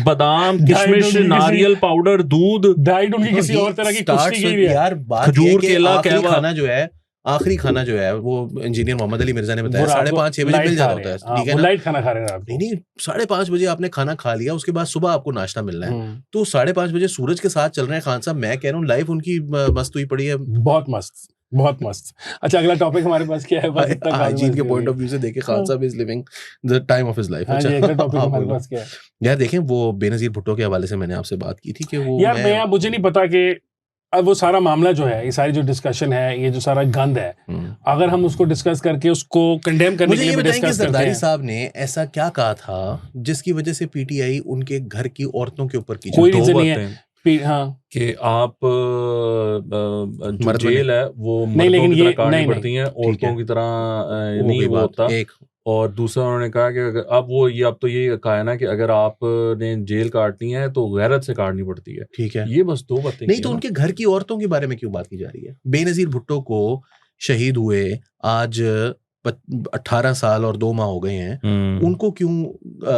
Speaker 3: बादाम
Speaker 1: डाइट
Speaker 3: किशमिश
Speaker 1: उनकी किसी-
Speaker 3: नारियल पाउडर दूध
Speaker 1: डाइट उनकी किसी और तरह की कुछ नहीं की हुई है।
Speaker 2: यार बात
Speaker 3: खजूर,
Speaker 2: ये है कि
Speaker 3: केला,
Speaker 2: आखिरी
Speaker 3: कहवा।
Speaker 2: खाना जो है वो इंजीनियर मोहम्मद अली मिर्जा ने बताया
Speaker 1: वो रात को
Speaker 2: 5:30-6 बजे
Speaker 1: लाइट
Speaker 2: मिल
Speaker 1: खा
Speaker 2: जाता
Speaker 1: रहे
Speaker 2: होता है,
Speaker 1: हैं। हाँ,
Speaker 2: ठीक है
Speaker 1: वो
Speaker 2: ना?
Speaker 1: लाइट खाना खा रहे हैं रात को।
Speaker 2: नहीं 5:30 बजे आपने खाना खा लिया, उसके बाद सुबह आपको नाश्ता मिलना है,
Speaker 1: हम्म,
Speaker 2: तो 5:30 बजे सूरज के साथ चल रहे हैं खान साहब। मैं कह रहा हूँ लाइफ उनकी मस्त हुई पड़ी है।
Speaker 1: बहुत मस्त, बहुत मस्त। अच्छा, अगला टॉपिक हमारे पास क्या है? बस इतना
Speaker 2: हाइजीन के पॉइंट ऑफ व्यू से देखे खान साहब is living the time of his life.
Speaker 1: हाँ जी, अगला टॉपिक
Speaker 2: आप
Speaker 1: हमारे
Speaker 2: बोलो।
Speaker 1: पास क्या है?
Speaker 2: यार देखें, वो बेनजीर भुट्टो के हवाले से मैंने आपसे बात की थी कि वो
Speaker 1: यार मैं मुझे नहीं पता कि अब वो सारा मामला जो है, ये सारी जो डिस्कशन है, ये जो सारा गंद है, अगर हम उसको डिस्कस करके उसको कंडेम करने
Speaker 2: मुझे
Speaker 1: के
Speaker 2: ये
Speaker 1: लिए
Speaker 2: बताएं कि
Speaker 1: डिस्कस करते
Speaker 2: जरदारी
Speaker 1: हैं,
Speaker 2: साहब ने ऐसा क्या कहा था जिसकी वजह से पीटीआई उनके घर की औरतों के ऊपर की
Speaker 1: कोई
Speaker 3: दो
Speaker 1: रीजन नहीं है।
Speaker 3: बातें
Speaker 1: हाँ,
Speaker 3: कि आप जो
Speaker 2: मर्द बने।
Speaker 3: जेल है वो
Speaker 1: नहीं,
Speaker 3: मर्दों
Speaker 1: लेकिन
Speaker 3: की तरह
Speaker 1: ये-
Speaker 3: काटनी
Speaker 1: नहीं,
Speaker 3: पड़ती हैं, औरतों की तरह
Speaker 2: वो
Speaker 3: नहीं
Speaker 2: भी
Speaker 3: वो
Speaker 2: बात
Speaker 3: होता।
Speaker 2: एक
Speaker 3: और दूसरा उन्होंने कहा कि अब तो ये कहा है ना कि अगर आपने जेल काटनी है तो गैरत से काटनी पड़ती है।
Speaker 2: ठीक है,
Speaker 3: ये बस 2 बातें
Speaker 2: नहीं
Speaker 3: की
Speaker 2: तो
Speaker 3: हैं
Speaker 2: उनके घर की औरतों के बारे में क्यों बात की जा रही है? बेनजीर भुट्टो को शहीद हुए आज 18 साल और 2 माह हो गए हैं,
Speaker 3: ना।
Speaker 2: उनको क्यों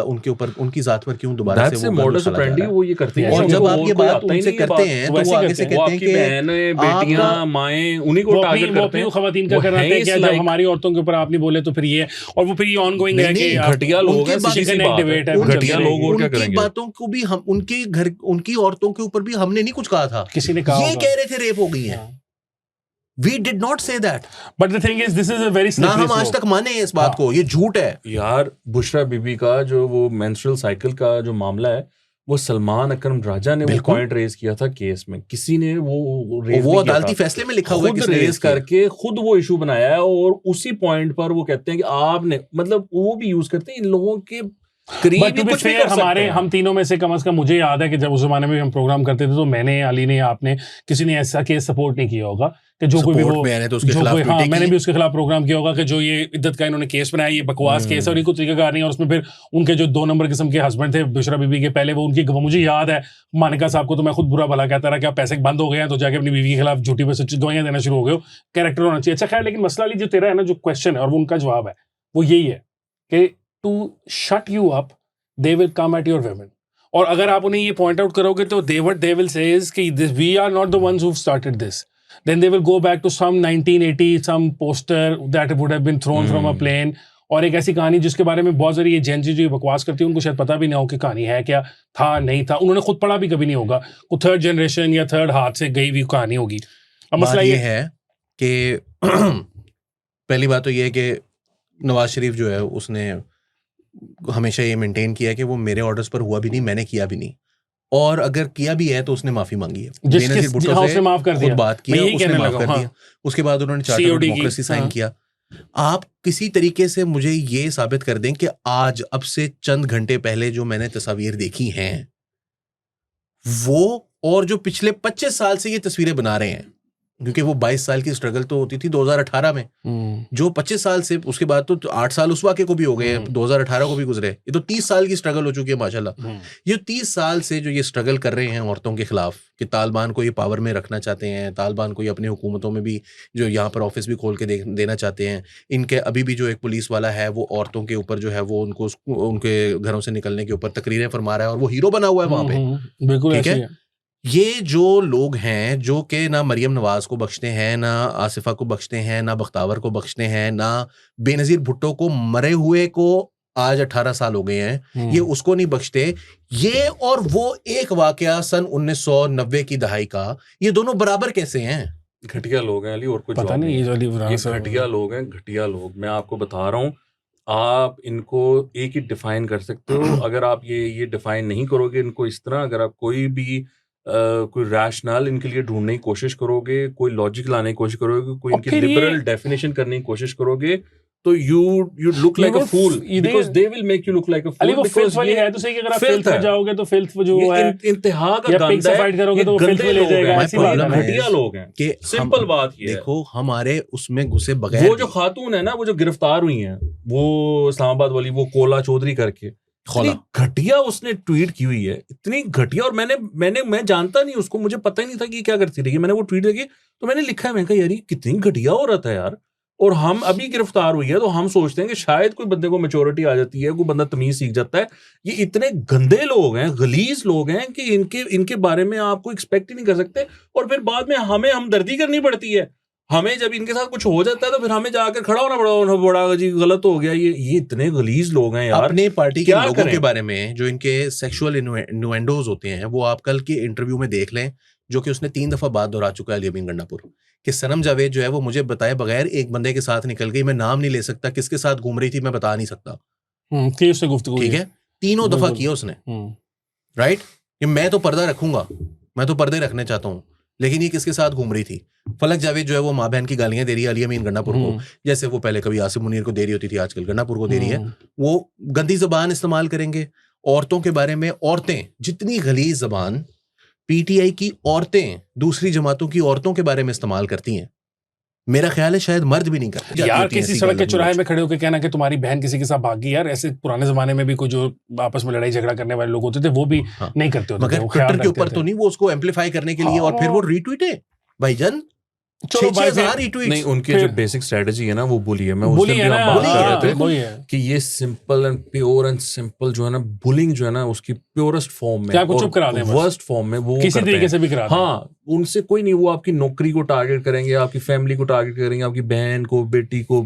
Speaker 2: उनके ऊपर उनकी जात पर क्यों दोबारा
Speaker 3: That's
Speaker 2: से
Speaker 3: a
Speaker 2: वो गन
Speaker 3: modus
Speaker 2: उछाला जा
Speaker 3: operandi,
Speaker 2: रहा है?
Speaker 3: वो ये करते हैं।
Speaker 1: और
Speaker 3: उनको
Speaker 2: जब आप
Speaker 3: और
Speaker 2: ये
Speaker 3: कोई
Speaker 2: बात
Speaker 3: आता ही
Speaker 2: उनसे
Speaker 3: नहीं है
Speaker 2: करते
Speaker 3: बात।
Speaker 2: हैं
Speaker 1: तो
Speaker 2: तो
Speaker 1: वैसे
Speaker 2: वो आगे
Speaker 1: करते
Speaker 2: से
Speaker 1: हैं।
Speaker 3: वो
Speaker 2: कहते हैं
Speaker 3: आपकी
Speaker 2: कि
Speaker 3: बहनें बेटियां
Speaker 2: आपका-
Speaker 3: माएँ उन्हीं को
Speaker 1: वो
Speaker 3: टारगेट
Speaker 1: अपनी
Speaker 3: करते हैं।
Speaker 1: खवातीन का
Speaker 3: वो
Speaker 1: कर रहे
Speaker 3: हैं
Speaker 1: हैं कि
Speaker 3: इस
Speaker 1: जब
Speaker 3: like-
Speaker 1: हमारी औरतों के ऊपर आप नहीं बोले तो फिर ये, और वो फिर ये ऑनगोइंग है
Speaker 2: नहीं,
Speaker 1: कि आप-
Speaker 3: घटिया लोग
Speaker 2: उनके
Speaker 3: हैं,
Speaker 2: बात-
Speaker 3: सीधी सी
Speaker 1: चिकन
Speaker 3: बात
Speaker 1: debate
Speaker 3: है।
Speaker 1: है, वो
Speaker 3: घटिया
Speaker 1: चलती
Speaker 3: लोग और क्या
Speaker 2: उनकी
Speaker 3: करेंगे?
Speaker 2: बातों को भी हम उनके घर उनकी औरतों के ऊपर भी हमने नहीं कुछ कहा था।
Speaker 1: किसी ने कहा
Speaker 2: ये
Speaker 1: होगा।
Speaker 2: कह रहे थे रेप हो गई है। We did not say that.
Speaker 1: But the thing is, this is a very
Speaker 2: ना
Speaker 1: slippery
Speaker 2: हम आज
Speaker 1: slope.
Speaker 2: तक माने हैं इस बात को, ये झूठ है।
Speaker 3: यार बुशरा बीबी का जो वो मेंस्ट्रुअल साइकिल का जो मामला है, वो सलमान अकरम राजा ने वो
Speaker 2: बिल्कुल।
Speaker 3: पॉइंट रेज किया था केस में, किसी ने वो
Speaker 2: अदालती फैसले में लिखा हुआ है,
Speaker 3: खुद
Speaker 2: किसने
Speaker 3: रेज करके खुद वो इशू बनाया है, और उसी पॉइंट पर वो कहते हैं कि आपने, मतलब वो भी यूज करते हैं इन लोगों के करीब ही कुछ भी कर
Speaker 1: हमारे
Speaker 3: सकते हैं।
Speaker 1: हम तीनों में से कम मुझे याद है कि जब उस जमाने में हम प्रोग्राम करते थे तो मैंने, अली ने, आपने, किसी ने ऐसा केस सपोर्ट नहीं किया होगा कि जो कोई भी वो,
Speaker 2: तो उसके खिलाफ
Speaker 1: हाँ, मैंने भी उसके खिलाफ प्रोग्राम किया होगा कि जो ये इद्दत का इन्होंने केस बनाया, ये बकवास केस है और ये कुछ तरीकाकार नहीं है। और उसमें फिर उनके जो 2 नंबर किस्म के हस्बैंड थे बुशरा बीबी के, पहले वो उनकी, मुझे याद है मानिका साहब को तो मैं खुद बुरा भला कहता रहा कि आप पैसे बंद हो गए हैं तो जाके अपनी बीवी के खिलाफ झूठी पे गवाहियां देना शुरू हो गए हो, कैरेक्टर होना चाहिए। अच्छा खैर, लेकिन मसला जो तेरा है ना, जो क्वेश्चन है और वो उनका जवाब है, वो यही है कि to shut you up they will come at your women. और अगर आप उन्हें ये point out करोगे तो they will say is कि we are not the ones who started this. Then they will go back to some 1980 some poster that would have been thrown from a plane, और एक ऐसी कहानी जिसके बारे में बहुत सारी ये जेन जी जो बकवास करती है उनको शायद पता भी नहीं हो कि कहानी है क्या, था नहीं था, उन्होंने खुद पढ़ा भी कभी नहीं होगा, वो 3rd जनरेशन या 3rd हाथ से गई हुई कहानी होगी। अब मसला ये
Speaker 2: है कि पहली बात तो ये है कि नवाज शरीफ जो है उसने हमेशा ये मेंटेन किया कि वो मेरे ऑर्डर्स पर हुआ भी नहीं, मैंने किया भी नहीं, और अगर किया भी है तो उसने माफी मांगी है, बेनजीर भुट्टो से
Speaker 1: माफ कर दिया,
Speaker 2: बात किया, उसने माफ कर दिया। उसके बाद उन्होंने चार्टर ऑफ डेमोक्रेसी साइन किया। आप किसी तरीके से मुझे ये साबित कर दें कि आज, अब से चंद घंटे पहले जो मैंने तस्वीर देखी हैं वो, और जो पिछले 25 साल से ये तस्वीरें बना रहे हैं, क्योंकि वो 22 साल की स्ट्रगल तो होती थी 2018 में, जो 25 साल से, उसके बाद तो 8 साल उस वाक़े को भी हो गए, 2018 को भी गुजरे, ये तो 30 साल की स्ट्रगल हो चुकी है माशाल्लाह। ये 30 साल से जो ये स्ट्रगल कर रहे हैं औरतों के खिलाफ, कि तालिबान को ये पावर में रखना चाहते हैं, तालिबान को ये अपनी हुकूमतों में भी जो यहाँ पर ऑफिस भी खोल के देना चाहते हैं। इनके अभी भी जो एक पुलिस वाला है वो औरतों के ऊपर जो है वो उनको उनके घरों से निकलने के ऊपर तकरीरें फरमा रहा है, और वो हीरो बना हुआ है वहाँ पे।
Speaker 1: बिल्कुल
Speaker 2: ठीक है, ये जो लोग हैं जो कि ना मरियम नवाज को बख्शते हैं, ना आसिफा को बख्शते हैं, ना बख्तावर को बख्शते हैं, ना बेनजीर भुट्टो को, मरे हुए को आज 18 साल हो गए हैं, ये उसको नहीं बख्शते। ये और वो एक वाकया सन 1990 की दहाई का, ये दोनों बराबर कैसे हैं?
Speaker 3: घटिया लोग हैं अली, और कुछ
Speaker 1: पता नहीं,
Speaker 3: ये घटिया लोग हैं, घटिया लोग। मैं आपको बता रहा हूँ, आप इनको एक ही डिफाइन कर सकते हो। अगर आप ये डिफाइन नहीं करोगे इनको इस तरह, अगर आप कोई भी कोई रैशनल इनके लिए ढूंढने की कोशिश करोगे, कोई लॉजिक लाने की कोशिश करोगे, कोई इनकी लिबरल डेफिनेशन करने की कोशिश करोगे, तो you look like a fool, because they will make you look like a fool।
Speaker 1: वो filth वाली है तो सही कि अगर आप filth में जाओगे तो filth जो है
Speaker 3: इंतहा का गंद है,
Speaker 1: फाइट करोगे तो filth में ले जाएगा।
Speaker 2: ऐसी बात है,
Speaker 3: घटिया लोग हैं कि सिंपल बात ये है।
Speaker 2: देखो हमारे उसमें घुसे बगैर,
Speaker 3: वो जो खातून है ना, वो जो गिरफ्तार हुई हैं, वो इस्लामाबाद वाली, वो कोला चौधरी करके, इतनी घटिया उसने ट्वीट की हुई है, इतनी घटिया। और मैं जानता नहीं उसको, मुझे पता ही नहीं था कि क्या करती रही। मैंने वो ट्वीट देखी तो मैंने लिखा है, मैंने कहा यार ये कितनी घटिया औरत है यार। और हम अभी गिरफ्तार हुई है तो हम सोचते हैं कि शायद कोई बंदे को मैच्योरिटी आ जाती है, कोई बंदा तमीज सीख जाता है। ये इतने गंदे लोग हैं, गलीज लोग हैं कि इनके बारे में आपको एक्सपेक्ट ही नहीं कर सकते। और फिर बाद में हमें हमदर्दी करनी पड़ती है। हमें जब इनके साथ कुछ हो जाता है तो फिर हमें जाकर खड़ा होना पड़ा, बड़ा जी गलत हो गया। ये इतने गलीज लोग हैं यार।
Speaker 2: अपने पार्टी के लोगों के बारे में जो इनके सेक्सुअल इन्नुएंडोज होते हैं, वो आप कल के इंटरव्यू में देख लें, जो कि उसने 3 दफा बात दोहरा चुका है अली अमीन गंडापुर, कि सनम जावेद जो है वो मुझे बताए बगैर एक बंदे के साथ निकल गई। मैं नाम नहीं ले सकता, किसके साथ घूम रही थी मैं बता नहीं सकता। ठीक है, 3 दफा किया उसने, राइट। मैं तो पर्दा रखूंगा, मैं तो पर्दे रखने चाहता हूँ, लेकिन ये किसके साथ घूम रही थी। फलक जावेद जो है वो माँ बहन की गालियां दे रही है अली अमीन गंडापुर को, जैसे वो पहले कभी आसिफ मुनीर को दे रही होती थी, आजकल गंडापुर को दे रही है। वो गंदी जबान इस्तेमाल करेंगे औरतों के बारे में। औरतें, जितनी गलीज जबान पीटीआई की औरतें दूसरी जमातों की औरतों के बारे में इस्तेमाल करती हैं, मेरा ख्याल है शायद मर्द भी नहीं करते।
Speaker 1: यार किसी सड़क के चौराहे में खड़े होकर कहना कि तुम्हारी बहन किसी के साथ भागी, यार ऐसे पुराने जमाने में भी कोई जो आपस में लड़ाई झगड़ा करने वाले लोग होते थे वो भी नहीं करते होते,
Speaker 2: मगर ट्विटर के ऊपर तो नहीं, वो उसको एम्पलीफाई करने के लिए। और फिर वो रीट्वीट है भाईजान, 6,000 रीट्वीट्स।
Speaker 3: नहीं, उनकी जो बेसिक स्ट्रेटजी है ना वो बुली है। मैं उस दिन भी हम बात कर रहे थे कि ये simple and pure and simple जो है ना, बुलिंग जो है ना उसकी प्योरेस्ट फॉर्म में, वर्स्ट फॉर्म में वो
Speaker 1: किसी तरीके से भी करा दें।
Speaker 3: हाँ, उनसे कोई नहीं, वो आपकी नौकरी को टारगेट करेंगे, आपकी फैमिली को टारगेट करेंगे, आपकी बहन को, बेटी को,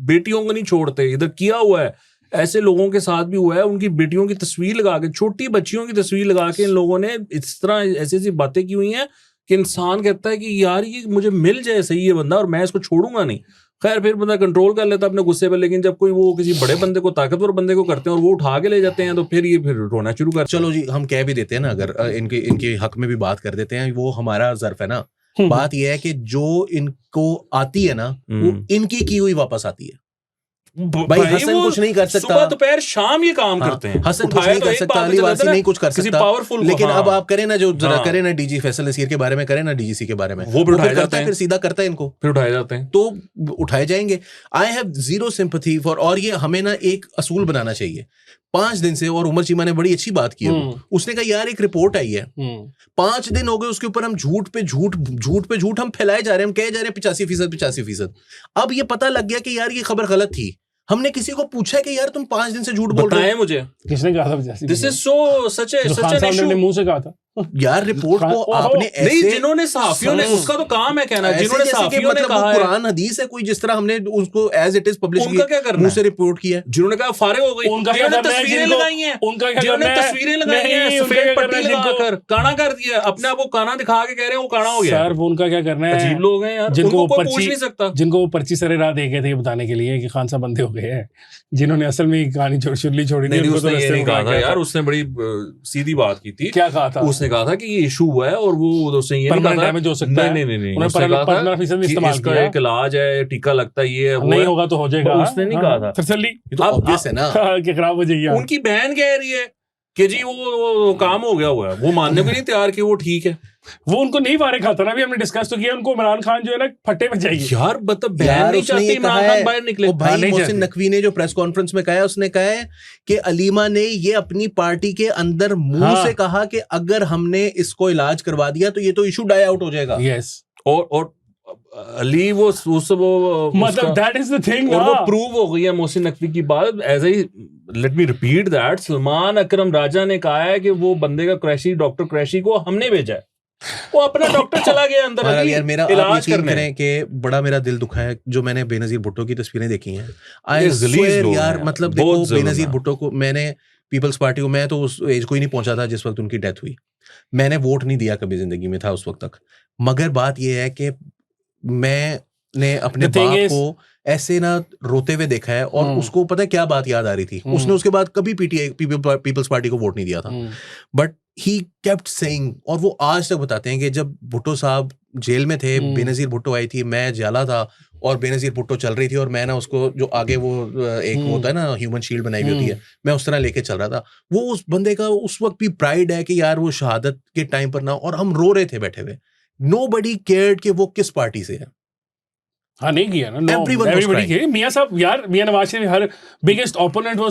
Speaker 3: बेटियों को नहीं छोड़ते। इधर किया हुआ है, ऐसे लोगों के साथ भी हुआ है। उनकी बेटियों की तस्वीर लगा के, छोटी बच्चियों की तस्वीर लगा के इन लोगों ने इस तरह ऐसी ऐसी बातें की हुई हैं कि इंसान कहता है कि यार ये मुझे मिल जाए सही ये बंदा और मैं इसको छोड़ूंगा नहीं। खैर फिर बंदा कंट्रोल कर लेता अपने गुस्से पर, लेकिन जब कोई वो किसी बड़े बंदे को, ताकतवर बंदे को करते हैं और वो उठा के ले जाते हैं, तो फिर ये फिर रोना शुरू कर।
Speaker 2: चलो जी, हम कह भी देते हैं ना, अगर इनके हक में भी बात कर देते हैं, वो हमारा ज़र्फ है ना। बात ये है कि जो इनको आती है ना, वो इनकी की हुई वापस आती है। भाई हसन कुछ नहीं कर सकता,
Speaker 3: सुबह दोपहर शाम ये काम करते हैं।
Speaker 2: हसन कुछ नहीं कर सकता, अली वारसी नहीं कुछ कर सकता,
Speaker 3: पावरफुल।
Speaker 2: लेकिन अब आप करें ना, जो जरा करें ना डीजी फैसल नसीर के बारे में, करें ना डीजीसी के बारे में,
Speaker 3: वो भी उठाए जाते हैं,
Speaker 2: फिर सीधा करता है इनको,
Speaker 3: फिर उठाए जाते हैं,
Speaker 2: तो उठाए जाएंगे। I have zero sympathy for, और ये हमें ना एक असूल बनाना चाहिए। 5 दिन से, और उमर चीमा ने बड़ी अच्छी बात की है, उसने कहा यार एक रिपोर्ट आई है, 5 दिन हो गए उसके ऊपर हम झूठ पे झूठ हम फैलाए जा रहे हैं, हम कहे जा रहे हैं 85%। अब ये पता लग गया कि यार ये खबर गलत थी। हमने किसी को पूछा है कि यार तुम 5 दिन से झूठ बोल रहे हो,
Speaker 3: मुझे
Speaker 1: किसने कहा था?
Speaker 3: This is so such an issue.
Speaker 1: मुंह से कहा था
Speaker 2: यार रिपोर्ट को आपने ऐसे
Speaker 3: नहीं, जिन्होंने सहाफियों ने, उसका तो काम है कहना, जिन्होंने सहाफियों ने कहा है
Speaker 2: कुरान हदीस है, कोई जिस तरह हमने उसको एज इट इज पब्लिश किया,
Speaker 3: क्या करना,
Speaker 2: मुंह से रिपोर्ट किया,
Speaker 3: जिन्होंने कहा फारिग हो गई,
Speaker 1: उनका क्या करना है,
Speaker 3: तस्वीरें लगाई हैं,
Speaker 1: उनका क्या
Speaker 3: जिन्होंने
Speaker 1: करना है,
Speaker 3: तस्वीरें लगाई हैं, सफेद पट्टी लगाकर काना कर दिया, अपने आप को काना दिखा के कह रहे हैं वो काना हो गया।
Speaker 1: सर उनका क्या करना है,
Speaker 3: अजीब लोग हैं यार,
Speaker 1: जिनको
Speaker 3: कोई पूछ नहीं सकता,
Speaker 1: जिनको वो पर्ची सरे राह दे गए थे बताने के लिए कि खान साहब बंदे हो गए हैं, जिन्होंने असल में कहानी शुरली छोड़ी
Speaker 3: नहीं, उसने ये नहीं कहा था यार, उसने बड़ी सीधी बात की थी।
Speaker 1: क्या कहा था?
Speaker 3: उसने कहा था कि ये इशू हुआ है और वो उसने ये नहीं कहा था
Speaker 1: डैमेज हो सकता है।
Speaker 3: नहीं, उसने कहा था कि इसका एक इलाज है, टीका लगता है, ये
Speaker 1: नहीं होगा तो हो जाएगा,
Speaker 3: उसने नहीं कहा था।
Speaker 1: तसल्ली
Speaker 2: तो ऑब्वियस है ना
Speaker 1: कि खराब हो जाएगी।
Speaker 3: उनकी बहन कह रही है कि जी वो काम हो गया हुआ है, वो मानने को नहीं तैयार कि वो ठीक है।
Speaker 1: वो उनको नहीं मारे खाता ना, अभी हमने डिस्कस तो किया, उनको इमरान खान जो है ना फट्टे पे जाएगी
Speaker 3: यार, मतलब बहन नहीं चाहती इमरान खान बाहर निकले।
Speaker 2: भाई मोहसिन नकवी ने जो प्रेस कॉन्फ्रेंस में कहा, उसने कहा है कि अलीमा ने ये अपनी पार्टी के अंदर मुंह से कहा कि अगर हमने इसको इलाज करवा दिया तो ये तो इशू डाई आउट हो जाएगा।
Speaker 1: यस,
Speaker 3: और अली वो
Speaker 1: मतलब दैट इज द थिंग,
Speaker 3: और वो प्रूव हो गई है मोहसिन नकवी की बात। As I let me repeat that, Salman Akram Raja ने कहा है कि वो बंदे का क्रैशी, डॉक्टर क्रैशी को हमने भेजा है, वो अपना डॉक्टर चला गया अंदर
Speaker 2: यार मेरा इलाज करने के बड़ा मेरा दिल दुखा है जो मैंने बेनजीर भुट्टो की तस्वीरें देखी हैं। आई स्वेयर यार, मतलब देखो बेनजीर भुट्टो को मैंने पीपल्स पार्टी को, मैं तो उस एज को ही नहीं पहुंचा था जिस वक्त उनकी डेथ हुई, मैंने वोट नहीं दिया कभी जिंदगी में था उस वक्त तक, मगर बात यह है कि मैंने अपने बाप को ऐसे ना रोते हुए देखा है, और उसको पता है क्या बात याद आ रही थी, उसने उसके बाद कभी पीपल्स पार्टी को वोट नहीं दिया था, बट ही केप्ट सेइंग, और वो आज तक बताते हैं कि जब भुट्टो साहब जेल में थे, बेनजीर भुट्टो आई थी, मैं जाला था और बेनजीर भुट्टो चल रही थी, और मैं ना उसको जो आगे वो एक होता है ना ह्यूमन शील्ड बनाई हुई होती है, मैं उस तरह लेके चल रहा था। वो उस बंदे का उस वक्त भी प्राइड है कि यार वो शहादत के टाइम पर ना, और हम रो रहे थे बैठे हुए, nobody cared कि वो किस पार्टी से है।
Speaker 1: हाँ नहीं किया ना, no, everybody cared. मियां साहब यार, मियां नवाज शरीफ हर biggest opponent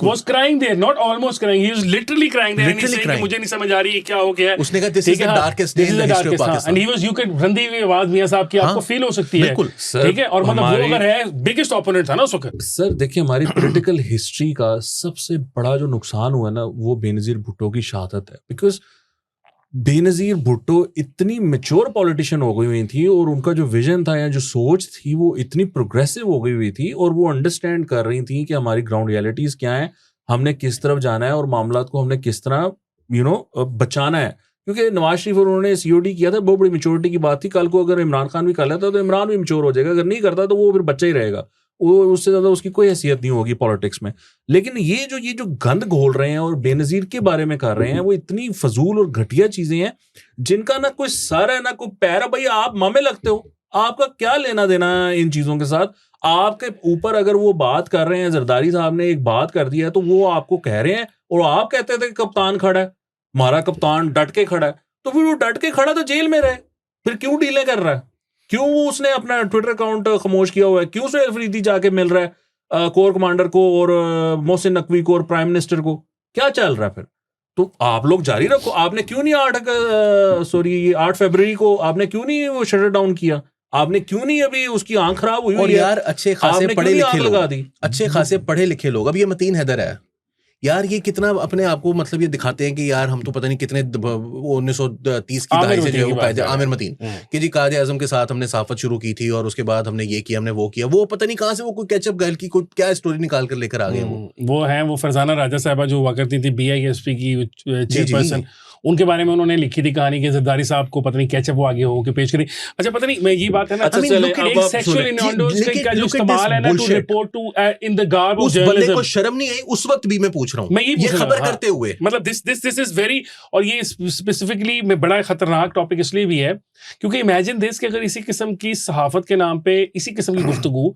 Speaker 1: was crying there, not almost crying, he was literally crying there, and he saying कि मुझे नहीं समझ आ रही क्या हो गया है।
Speaker 2: उसने कहा this is the darkest day in the history of Pakistan,
Speaker 1: and he was, you could रंधी हुई आवाज मियां साहब की आपको फील हो सकती है, ठीक है, और मतलब वो अगर है biggest opponent था ना उस वक्त।
Speaker 3: सर देखिए, हमारी पॉलिटिकल हिस्ट्री का सबसे बड़ा जो नुकसान हुआ ना, वो बेनजीर भुट्टो की शहादत है, बिकॉज बेनजीर भुट्टो इतनी मैच्योर पॉलिटिशियन हो गई हुई थी, और उनका जो विजन था या जो सोच थी वो इतनी प्रोग्रेसिव हो गई हुई थी, और वो अंडरस्टैंड कर रही थी कि हमारी ग्राउंड रियलिटीज क्या है, हमने किस तरफ जाना है, और मामलात को हमने किस तरह बचाना है। क्योंकि नवाज शरीफ और उन्होंने COD किया था, बहुत बड़ी मैच्योरिटी की बात थी। कल को अगर इमरान खान भी कर लेता तो इमरान भी मैच्योर हो जाएगा, अगर नहीं करता तो वो फिर बच्चा ही रहेगा, वो उससे ज्यादा उसकी कोई हैसियत नहीं होगी पॉलिटिक्स में। लेकिन ये जो गंद घोल रहे हैं और बेनजीर के बारे में कर रहे हैं, वो इतनी फजूल और घटिया चीजें हैं जिनका ना कोई सर है ना कोई पैर है। भाई आप मामे लगते हो, आपका क्या लेना देना है इन चीजों के साथ? आपके ऊपर अगर वो बात कर रहे हैं, जरदारी साहब ने एक बात कर दी है तो वो आपको कह रहे हैं, और आप कहते थे कि कप्तान खड़ा है, हमारा कप्तान डट के खड़ा है, तो फिर वो डट के खड़ा तो जेल में रहे, फिर क्यों डीलें कर रहा है? क्यों उसने अपना ट्विटर अकाउंट खामोश किया हुआ है? क्यों सुहेल अफरीदी जाके मिल रहा है कोर कमांडर को और मोहसिन नकवी को और प्राइम मिनिस्टर को? क्या चल रहा है फिर? तो आप लोग जारी रखो। आपने क्यों नहीं 8 फरवरी को आपने क्यों नहीं वो शटर डाउन किया? आपने क्यों नहीं अभी उसकी आंख खराब हुई?
Speaker 2: और यार अच्छे खासे पढ़े लिखे लोग, अच्छे खासे पढ़े लिखे लोग, अब ये मतीन हैदर है यार, ये कितना अपने आप को मतलब ये दिखाते हैं कि यार हम तो पता नहीं कितने 1930 की दहाई से जो है आमिर मतीन कि जी कायदे आजम के साथ हमने साफत शुरू की थी और उसके बाद हमने ये किया, हमने वो किया, वो पता नहीं कहाँ से वो कोई कैचअप गर्ल की कोई क्या स्टोरी निकाल कर लेकर आ गए। वो
Speaker 1: है वो फरजाना राजा साहबा जो हुआ करती थी BISP की चेयरपर्सन, उनके बारे में उन्होंने लिखी थी कहानी कि जरदारी साहब को पता नहीं कैचअप वो आगे हो के पेश करी। अच्छा पता नहीं मैं ये बात है ना,
Speaker 3: अच्छा चले
Speaker 1: एक सेक्सुअल इन्यूएंडोज का जो इस्तेमाल है ना to report to in the garb of journalism,
Speaker 2: उस बंदे को शर्म नहीं आई उस वक्त भी? मैं पूछ रहा हूं,
Speaker 1: मैं ये
Speaker 2: खबर करते हुए,
Speaker 1: मतलब दिस इज वेरी, और ये स्पेसिफिकली में बड़ा खतरनाक टॉपिक इसलिए भी है क्योंकि इमेजिन दिस कि अगर इसी किस्म की सहाफत के नाम पे इसी किस्म की गुफ्तगू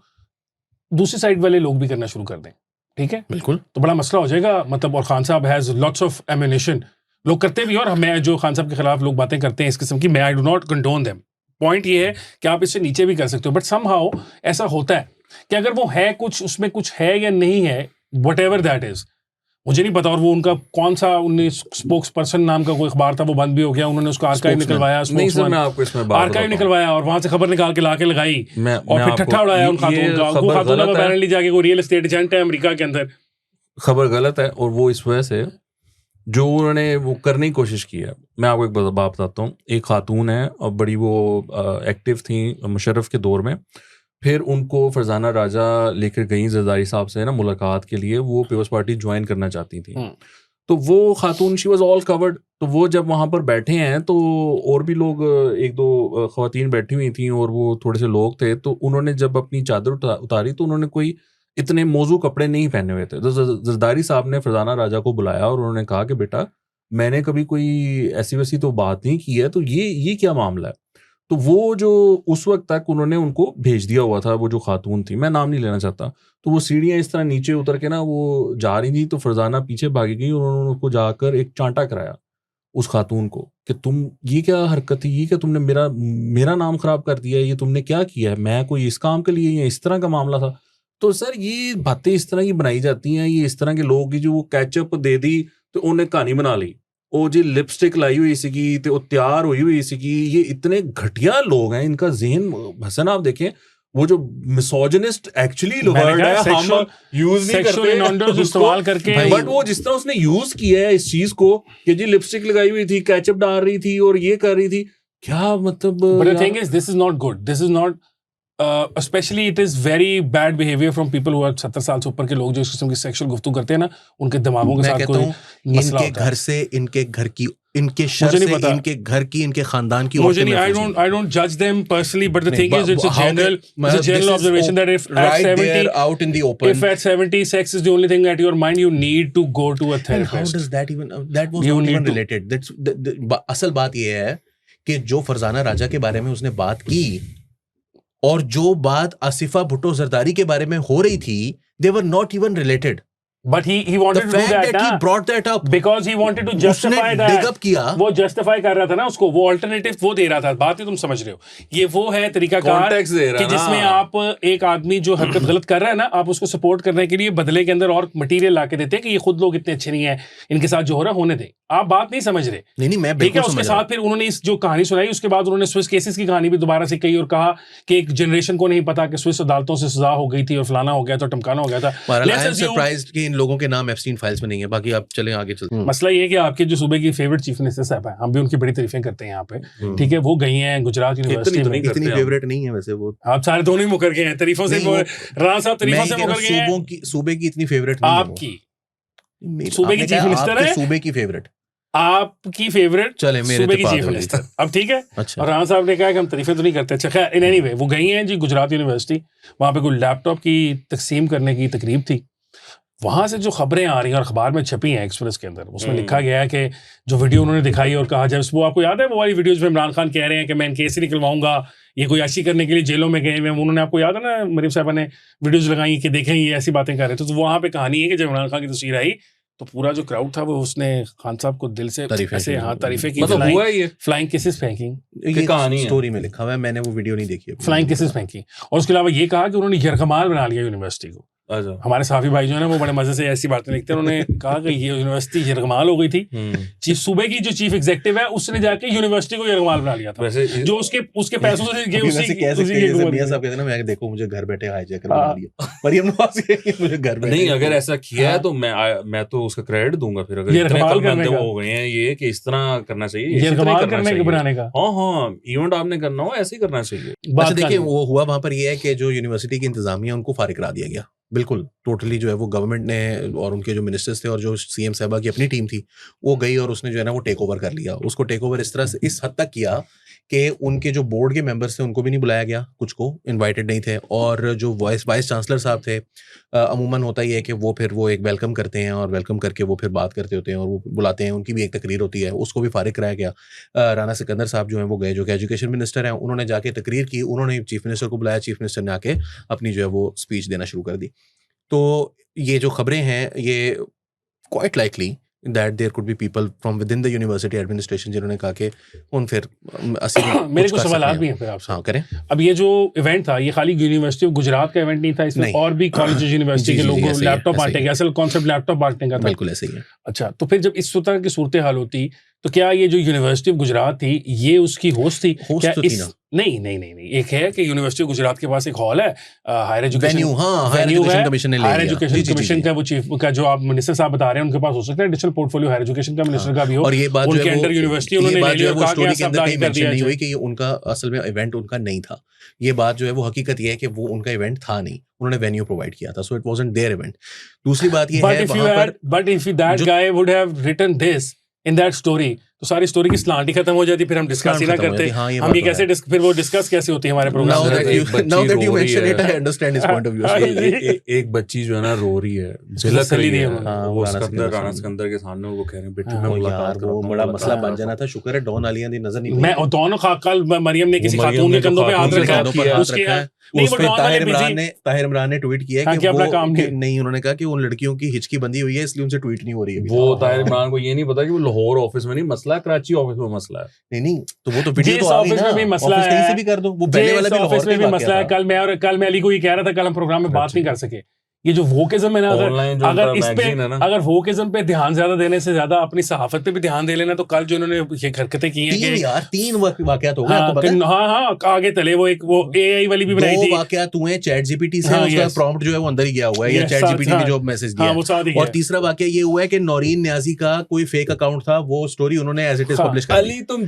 Speaker 1: दूसरी साइड वाले लोग भी करना शुरू कर दें, ठीक है,
Speaker 2: बिल्कुल
Speaker 1: तो बड़ा मसला हो जाएगा। मतलब और खान साहब हैज लॉट्स ऑफ एम्यूनिशन, लोग करते भी, और मैं जो खान साहब के खिलाफ लोग बातें करते हैं इस किस्म की, मैं I do not condone them. Point ये है कि आप इससे नीचे भी कर सकते हो, बट समहाउ ऐसा होता है कि अगर वो है कुछ, उसमें कुछ है या नहीं है, व्हाटएवर दैट इज, मुझे नहीं पता। और वो उनका कौन सा, उन्हें स्पोक्स पर्सन नाम का कोई अखबार था वो बंद भी हो गया, उन्होंने उसका आर्काइव निकलवाया, आर्काइव निकलवाया और वहां से खबर निकाल के लाके लगाई और फिर ठट्ठा उड़ाया उन खातून का। वो खातून अपेरेंटली जाके कोई रियल एस्टेट एजेंट है अमेरिका के अंदर।
Speaker 3: खबर गलत है और वो इस वजह से जो उन्होंने वो करने की कोशिश की है। मैं आपको एक बात बताता हूँ, एक खातून है और बड़ी वो एक्टिव थी मुशर्रफ के दौर में, फिर उनको फरजाना राजा लेकर गई जरदारी साहब से ना मुलाकात के लिए, वो पीपल्स पार्टी ज्वाइन करना चाहती थी। तो वो खातून शी वाज ऑल कवर्ड, तो वो जब वहाँ पर बैठे हैं तो और भी लोग, एक दो ख़वातीन बैठी हुई थी और वो थोड़े से लोग थे, तो उन्होंने जब अपनी चादर उतारी तो उन्होंने कोई इतने मौजू कपड़े नहीं पहने हुए थे। तो जरदारी साहब ने फरजाना राजा को बुलाया और उन्होंने कहा कि बेटा मैंने कभी कोई ऐसी वैसी तो बात नहीं की है, तो ये क्या मामला है? तो वो जो उस वक्त तक उन्होंने उनको भेज दिया हुआ था, वो जो खातून थी, मैं नाम नहीं लेना चाहता, तो वो सीढ़ियाँ इस तरह नीचे उतर के ना वो जा रही थी, तो फरजाना पीछे भागी गई और उन्होंने उसको जाकर एक चांटा कराया उस खातून को कि तुम ये क्या हरकत थी, ये क्या तुमने मेरा नाम खराब कर दिया, ये तुमने क्या किया है, मैं कोई इस काम के लिए, या इस तरह का मामला था। तो सर ये बातें इस तरह की बनाई जाती हैं, ये इस तरह के लोग की जो वो कैचअप दे दी तो उन्हें कहानी बना ली, ਉਹ जी लिपस्टिक लाई हुई सीगी ते ਉਹ तैयार हुई हुई सीगी। ये इतने घटिया लोग हैं, इनका ज़हन हसन आप देखें, वो जो मिसोजिनिस्ट एक्चुअली वर्ड है हम यूज नहीं करते
Speaker 1: इस्तेमाल करके,
Speaker 3: बट वो जिस तरह उसने यूज किया है इस चीज को कि जी लिपस्टिक लगाई हुई थी, केचप डाल रही थी और ये कर रही थी, क्या मतलब।
Speaker 1: But the thing is this is not good, this is not especially it is very bad behavior from people who are 70 साल से ऊपर के लोग जो इस किस्म की सेक्सुअल गुफ्तगू करते हैं ना, उनके दिमागों के साथ कोई मसला होता है।
Speaker 2: इनके घर से, इनके घर की, इनके शर से, इनके घर की, इनके खानदान की,
Speaker 1: मुझे नहीं, I don't judge them personally, but the thing is it's a general observation that if at 70
Speaker 2: out in the open,
Speaker 1: if at 70 sex is the only thing at your mind, you need to go to a therapist.
Speaker 2: And how does that even, that was not even related. That's असल बात ये है कि जो फरजाना राजा के बारे में उसने बात की और जो बात आसिफा भुट्टो जरदारी के बारे में हो रही थी, they were not even related.
Speaker 1: But he wanted to do that,
Speaker 2: he brought that up
Speaker 1: because he wanted to justify that.
Speaker 2: Dig up किया,
Speaker 1: वो justify कर रहा था ना उसको, वो alternative वो दे रहा था। बात ही तुम समझ रहे हो, ये वो है तरीकाकार कि जिसमें आप एक आदमी जो हरकत गलत कर रहा है ना, आप उसको सपोर्ट करने के लिए बदले के अंदर और मटेरियल ला के देते हैं कि ये खुद लोग इतने अच्छे नहीं है, इनके साथ जो हो रहा है होने दे। आप बात नहीं समझ रहे।
Speaker 2: नहीं मैं
Speaker 1: ठीक है, उसके साथ फिर उन्होंने इस जो कहानी सुनाई, उसके बाद उन्होंने स्विस केसेस की कहानी भी दोबारा से कही और कहा कि एक जनरेशन को नहीं पता कि स्विस अदालतों से सजा हो गई थी और फलाना हो गया था, टमकाना हो गया था।
Speaker 2: सरप्राइज्ड कि इन लोगों के नाम एप्स्टीन फाइल्स में नहीं है। बाकी आप चलें आगे चलते हैं।
Speaker 1: मसला ये है कि आपके जो सूबे की फेवरेट चीफ मिनिस्टर साहब है, हम भी उनकी बड़ी तारीफें करते हैं यहाँ पे, ठीक है, वो गई हैं गुजरात यूनिवर्सिटी में।
Speaker 2: इतनी फेवरेट नहीं है वैसे वो,
Speaker 1: आप सारे दोनों ही मुकर गए हैं तारीफों से, राणा साहब तारीफों से मुकर गए हैं।
Speaker 2: सूबे की इतनी फेवरेट नहीं है
Speaker 1: आपकी, सूबे की चीफ मिनिस्टर है,
Speaker 2: सूबे की फेवरेट
Speaker 1: आपकी फेवरेट,
Speaker 2: चले मेरे
Speaker 1: सूबे की चीफ मिनिस्टर। अब ठीक है, और राणा साहब ने कहा कि हम तारीफें तो नहीं करते। अच्छा खैर, इन एनीवे वो गई हैं जी गुजरात यूनिवर्सिटी, वहाँ पे कोई लैपटॉप की तकसीम करने की तकरीब थी। वहाँ से जो खबरें आ रही हैं और अखबार में छपी हैं एक्सप्रेस के अंदर, उसमें लिखा गया है कि जो वीडियो उन्होंने दिखाई और कहा, जब वो आपको याद है वो वाली वीडियोज़ में इमरान खान कह रहे हैं कि मैं इनके ऐसे निकलवाऊंगा, ये कोई ऐसी करने के लिए जेलों में गए हुए, उन्होंने आपको याद है ना मरीम साहबा ने वीडियोज़ लगाई कि देखें ये ऐसी बातें कर रहे थे। तो वहाँ पे कहानी है कि जब इमरान खान की तस्वीर आई तो पूरा जो क्राउड था वो उसने खान साहब को दिल से ऐसे तारीफें की,
Speaker 3: मतलब हुआ ये
Speaker 1: फ्लाइंग किसेस फेंकी,
Speaker 2: ये कहानी स्टोरी में लिखा हुआ है, मैंने वो वीडियो नहीं देखी,
Speaker 1: फ्लाइंग किसेस फेंकी। और उसके अलावा ये कहा कि उन्होंने यरगमाल बना लिया यूनिवर्सिटी को। हमारे साफी भाई जो है ना वो बड़े मजे से ऐसी बातें लिखते हैं, उन्होंने कहा कि ये यूनिवर्सिटी यरगमाल हो गई थी। चीफ सूबे की जो चीफ एग्जीक्यूटिव है उसने जाके यूनिवर्सिटी को यरगमाल बना लिया था, जो उसके पैसों से
Speaker 2: देखो मुझे घर बैठे हाईजैक बना लिया, मरियम नवाज मुझे घर बैठे।
Speaker 3: नहीं, अगर ऐसा किया है तो मैं तो उसका क्रेडिट दूंगा। फिर अगर
Speaker 1: यरगमाल करने का
Speaker 3: हो गए हैं ये कि इस तरह करना चाहिए,
Speaker 1: यरगमाल करने के बनाने का,
Speaker 3: हाँ इवेंट आपने करना हो ऐसे ही करना चाहिए।
Speaker 2: अच्छा देखिए वो हुआ वहां पर ये है कि जो यूनिवर्सिटी की इंतजामिया उनको फारिग करा दिया गया बिल्कुल टोटली जो है वो गवर्नमेंट ने और उनके जो मिनिस्टर्स थे और जो सीएम साहबा की अपनी टीम थी वो गई और उसने जो है ना वो टेक ओवर कर लिया। उसको टेक ओवर इस तरह से इस हद तक किया कि उनके जो बोर्ड के मेंबर्स थे उनको भी नहीं बुलाया गया, कुछ को इनवाइटेड नहीं थे, और जो वाइस चांसलर साहब थे अमूमन होता ही है कि वो फिर वो एक वेलकम करते हैं और वेलकम करके वो फिर बात करते होते हैं और वो बुलाते हैं, उनकी भी एक तकरीर होती है, उसको भी फारिग कराया गया। राना सिकंदर साहब जो हैं वो गए, जो कि एजुकेशन मिनिस्टर हैं, उन्होंने जाके तकरीर की, उन्होंने चीफ मिनिस्टर को बुलाया, चीफ मिनिस्टर ने आके अपनी जो है वो स्पीच देना शुरू कर दी। तो ये जो खबरें हैं ये quite likely that there could be people from within the university administration जिन्होंने कहा कि उन फिर
Speaker 1: मेरे कुछ सवाल भी हैं फिर आपसे।
Speaker 2: हाँ करें।
Speaker 1: अब ये जो इवेंट था ये खाली यूनिवर्सिटी ऑफ गुजरात का इवेंट नहीं था, इसमें और भी कॉलेज यूनिवर्सिटी के लोगों को लैपटॉप बांटे गए, असल कॉन्सेप्ट लैपटॉप बांटने का था।
Speaker 2: बिल्कुल ऐसे ही है।
Speaker 1: अच्छा, तो फिर जब इस तरह की सूरत हाल होती तो क्या ये जो यूनिवर्सिटी ऑफ गुजरात थी ये उसकी होस्ट थी? क्या
Speaker 2: तो
Speaker 1: इस नहीं, एक है कि यूनिवर्सिटी ऑफ गुजरात के पास एक हॉल है, हायर एजुकेशन
Speaker 2: कमीशन ने ले
Speaker 1: हायर एजुकेशन कमीशन का वो चीफ का जो आप मिनिस्टर साहब बता रहे हैं उनके पास हो सकता है एडिशनल पोर्टफोलियो हायर एजुकेशन का मिनिस्टर का भी हो,
Speaker 2: और ये बात
Speaker 1: उनके अंडर यूनिवर्सिटी उन्होंने ले लिया और कहा कि सब दाखिल कर दिया
Speaker 2: नहीं हुई कि ये उनका असल में इवेंट उनका नहीं था। ये बात जो है वो हकीकत ये है कि वो उनका इवेंट था नहीं, उन्होंने वेन्यू प्रोवाइड किया था, so it wasn't their event. दूसरी बात ये है वहां पर
Speaker 1: but if that guy would have written this in that story तो सारी स्टोरी की स्लांट ही खत्म हो जाती, फिर हम डिस्कस ही ना करते। हम ये कैसे फिर वो डिस्कस कैसे होती है हमारे प्रोग्राम में?
Speaker 2: Now that you mention it I understand his point of view.
Speaker 3: एक बच्ची जो है ना रो रही है, झलक रही है, वो राणा सिकंदर के सामने वो कह रहे हैं बेटी मैं मुलाकात
Speaker 2: करता हूं, बड़ा मसला बन जाना था। शुक्र है डॉन आलिया दी नजर नहीं,
Speaker 1: मैं दोनों कल मरियम ने किसी खातून के कंधों पे हाथ रखा, उसके
Speaker 2: ताहिर इमरान ने ट्वीट किया कि अपना काम नहीं, उन्होंने कहा कि उन लड़कियों की हिचकी बंदी हुई है इसलिए उनसे ट्वीट नहीं हो रही है।
Speaker 3: वो ताहिर इमरान को ये नहीं पता कि वो लाहौर ऑफिस में नहीं मसला है, कराची ऑफिस में मसला है।
Speaker 2: नहीं तो वो तो वीडियो तो आ गई ना, ऑफिस कहीं से भी कर दो, वो पहले वाला भी
Speaker 1: ऑफिस में भी मसला है। कल मैं अली को ये कह रहा था, कल हम प्रोग्राम में बात नहीं कर सके। ये जो वोकिज्म है ना, अगर इस पे अगर वोकिज्म पे ध्यान ज्यादा देने से ज्यादा अपनी सहाफत पे भी ध्यान दे लेना, तो कल जो इन्होंने ये हरकतें की हैं कि
Speaker 2: यार 3 वाकयात हो गए आपको पता है?
Speaker 1: हाँ आगे तले वो एक वो एआई वाली भी बनाई थी,
Speaker 2: 2 वाकयात हुए चैट जीपीटी से, उसका प्रॉम्प्ट जो है वो अंदर ही गया हुआ है, या चैट जीपीटी ने जो मैसेज दिया, और तीसरा वाकया ये हुआ है कि नौरीन न्याजी का कोई फेक अकाउंट था, वो स्टोरी उन्होंने एज इट इज पब्लिश कर दी।
Speaker 3: अली तुम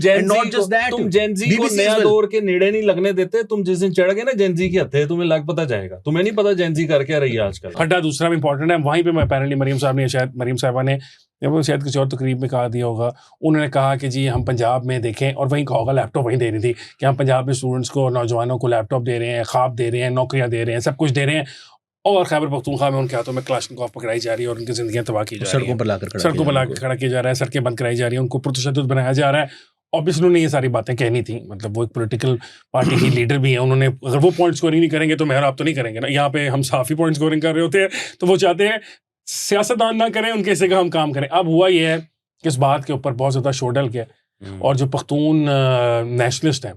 Speaker 3: जेनजी को नया दौर के नेड़े नहीं लगने देते, तुम जिस दिन चढ़ गए ना जेनजी के हत्थे तुम्हें लग पता जाएगा, तुम्हें नहीं पता जेनजी कर क्या रही है आजकल।
Speaker 1: खड्डा दूसरा भी इंपॉर्टेंट है, वहीं पे मैं अपेरेंटली मरियम साहबा ने वो शायद किसी और तकरीब में कहा दिया होगा, उन्होंने कहा कि जी हम पंजाब में देखें, और वहीं कहा होगा लैपटॉप वहीं दे रही थी कि हम पंजाब में स्टूडेंट्स को नौजवानों को लैपटॉप दे रहे हैं, ख्वाब दे रहे हैं, नौकरियां दे रहे हैं, सब कुछ दे रहे हैं, और खैबर पख्तूनख्वा में उनके हाथों में क्लाशनिकोव पकड़ाई जा रही है और उनकी जिंदगियां तबाह की जा रही है, सड़कों पर लाकर खड़ा किया जा रहा है, सड़कें बंद कराई जा रही है, उनको पुरतशद्दुद बनाया जा रहा है। ऑब्वियसली उन्होंने ये सारी बातें कहनी थी, मतलब वो एक पॉलिटिकल पार्टी की लीडर भी है, उन्होंने अगर वो पॉइंट स्कोरिंग नहीं करेंगे तो मैं आप तो नहीं करेंगे ना, यहाँ पे हम साफ ही पॉइंट स्कोरिंग कर रहे होते हैं, तो वो चाहते हैं सियासतदान ना करें, उनके हिस्से का हम काम करें। अब हुआ ये है कि इस बात के ऊपर बहुत ज़्यादा शोर डल गया और जो पख्तून नेशनलिस्ट हैं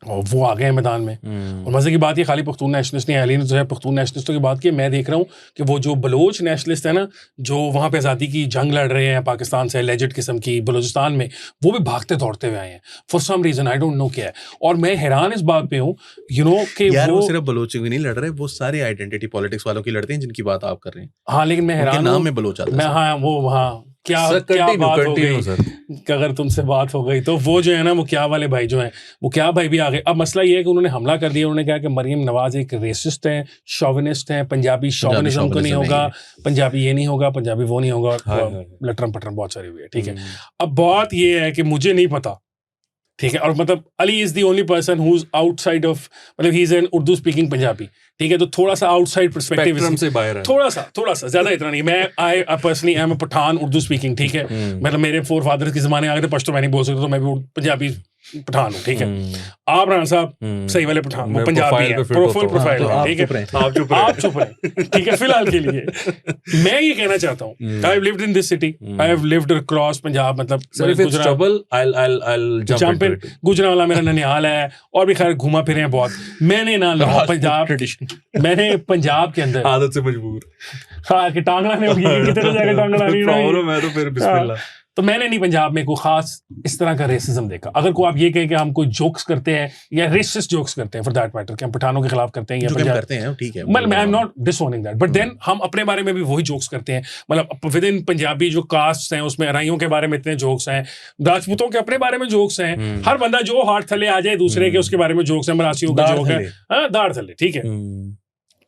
Speaker 1: और वो आ गए हैं मैदान में। और मजे की बात ये खाली पख्तून नेशनलिस्ट नहीं, अली ने जो है पख्तून नेशनलिस्टों की बात की, मैं देख रहा हूँ कि वो जो बलोच नेशनलिस्ट है ना, जो वहाँ पे आज़ादी की जंग लड़ रहे हैं पाकिस्तान से, लेजेंड किस्म की बलूचिस्तान में, वो भी भागते दौड़ते हुए आए हैं for some reason, I don't know क्या है। और मैं हैरान इस बात पे हूँ यू नो कि
Speaker 2: वो सिर्फ बलोच भी नहीं लड़ रहे, वो सारे आइडेंटिटी पॉलिटिक्स वालों की लड़ते हैं जिनकी बात आप कर रहे हैं।
Speaker 1: हाँ लेकिन मैं हैरान
Speaker 2: नाम में बलोच आता है।
Speaker 1: हाँ वो हाँ क्या बात हो गई, अगर तुमसे बात हो गई तो वो जो है ना, वो क्या वाले भाई जो हैं, वो क्या भाई भी आ गए। अब मसला ये है कि उन्होंने हमला कर दिया, उन्होंने कहा कि मरियम नवाज एक रेसिस्ट हैं, शॉविनिस्ट हैं, पंजाबी शॉविनिज्म को नहीं होगा, पंजाबी ये नहीं होगा, पंजाबी वो नहीं होगा, लटरम पटरम बहुत सारी हुई है, ठीक है। अब बात ये है कि मुझे नहीं पता, ठीक है, और मतलब Ali is the only person who is outside of, मतलब he is an Urdu speaking Punjabi, ठीक है, तो थोड़ा सा आउटसाइड पर्सपेक्टिव
Speaker 3: से बाहर है,
Speaker 1: थोड़ा सा ज्यादा इतना नहीं। मैं I personally I am a Pathan Urdu speaking, ठीक है, मतलब मेरे फोर फादर के जमाने आ गए थे, पश्तो मैं नहीं बोल सकता, तो मैं भी पंजाबी पठान हूँ, ठीक है। आप राणा साहब सही वाले पठान, वो पंजाबी है, प्रोफाइल, ठीक है, आप चुप रहे, ठीक है, फिलहाल के लिए। मैं ये कहना चाहता हूँ, I have lived in this city, I have lived across Punjab, मतलब गुजरांवाला मेरा ननिहाल है, और भी खैर घुमा फिरे हैं बहुत। मैंने ना पंजाब, मैंने पंजाब के अंदर
Speaker 3: आदत से मजबूर,
Speaker 1: हाँ कि टांग लाने होगी, कितने जाकर टांग लानी है,
Speaker 3: मैं तो फिर बिस्मिल्लाह।
Speaker 1: तो मैंने नहीं पंजाब में कोई खास इस तरह का रेसिज्म देखा। अगर कोई आप ये कहें कि हम कोई जोक्स करते हैं या रेसिस्ट जोक्स करते हैं फॉर दैट मैटर, कि हम पठानों के खिलाफ करते हैं या पंजाब
Speaker 2: करते हैं, ठीक है,
Speaker 1: मतलब I am not disowning that, but then हम अपने बारे में भी वही जोक्स करते हैं, मतलब विद इन पंजाबी जो कास्ट हैं उसमें अराइयों के बारे में इतने जोक्स हैं, राजपूतों के अपने बारे में जोक्स हैं, हर बंदा जो हाथ थले आ जाए दूसरे के उसके बारे में जोक्स हैं, मरासियों के जोक है, हाँ दाढ़ थले, ठीक है।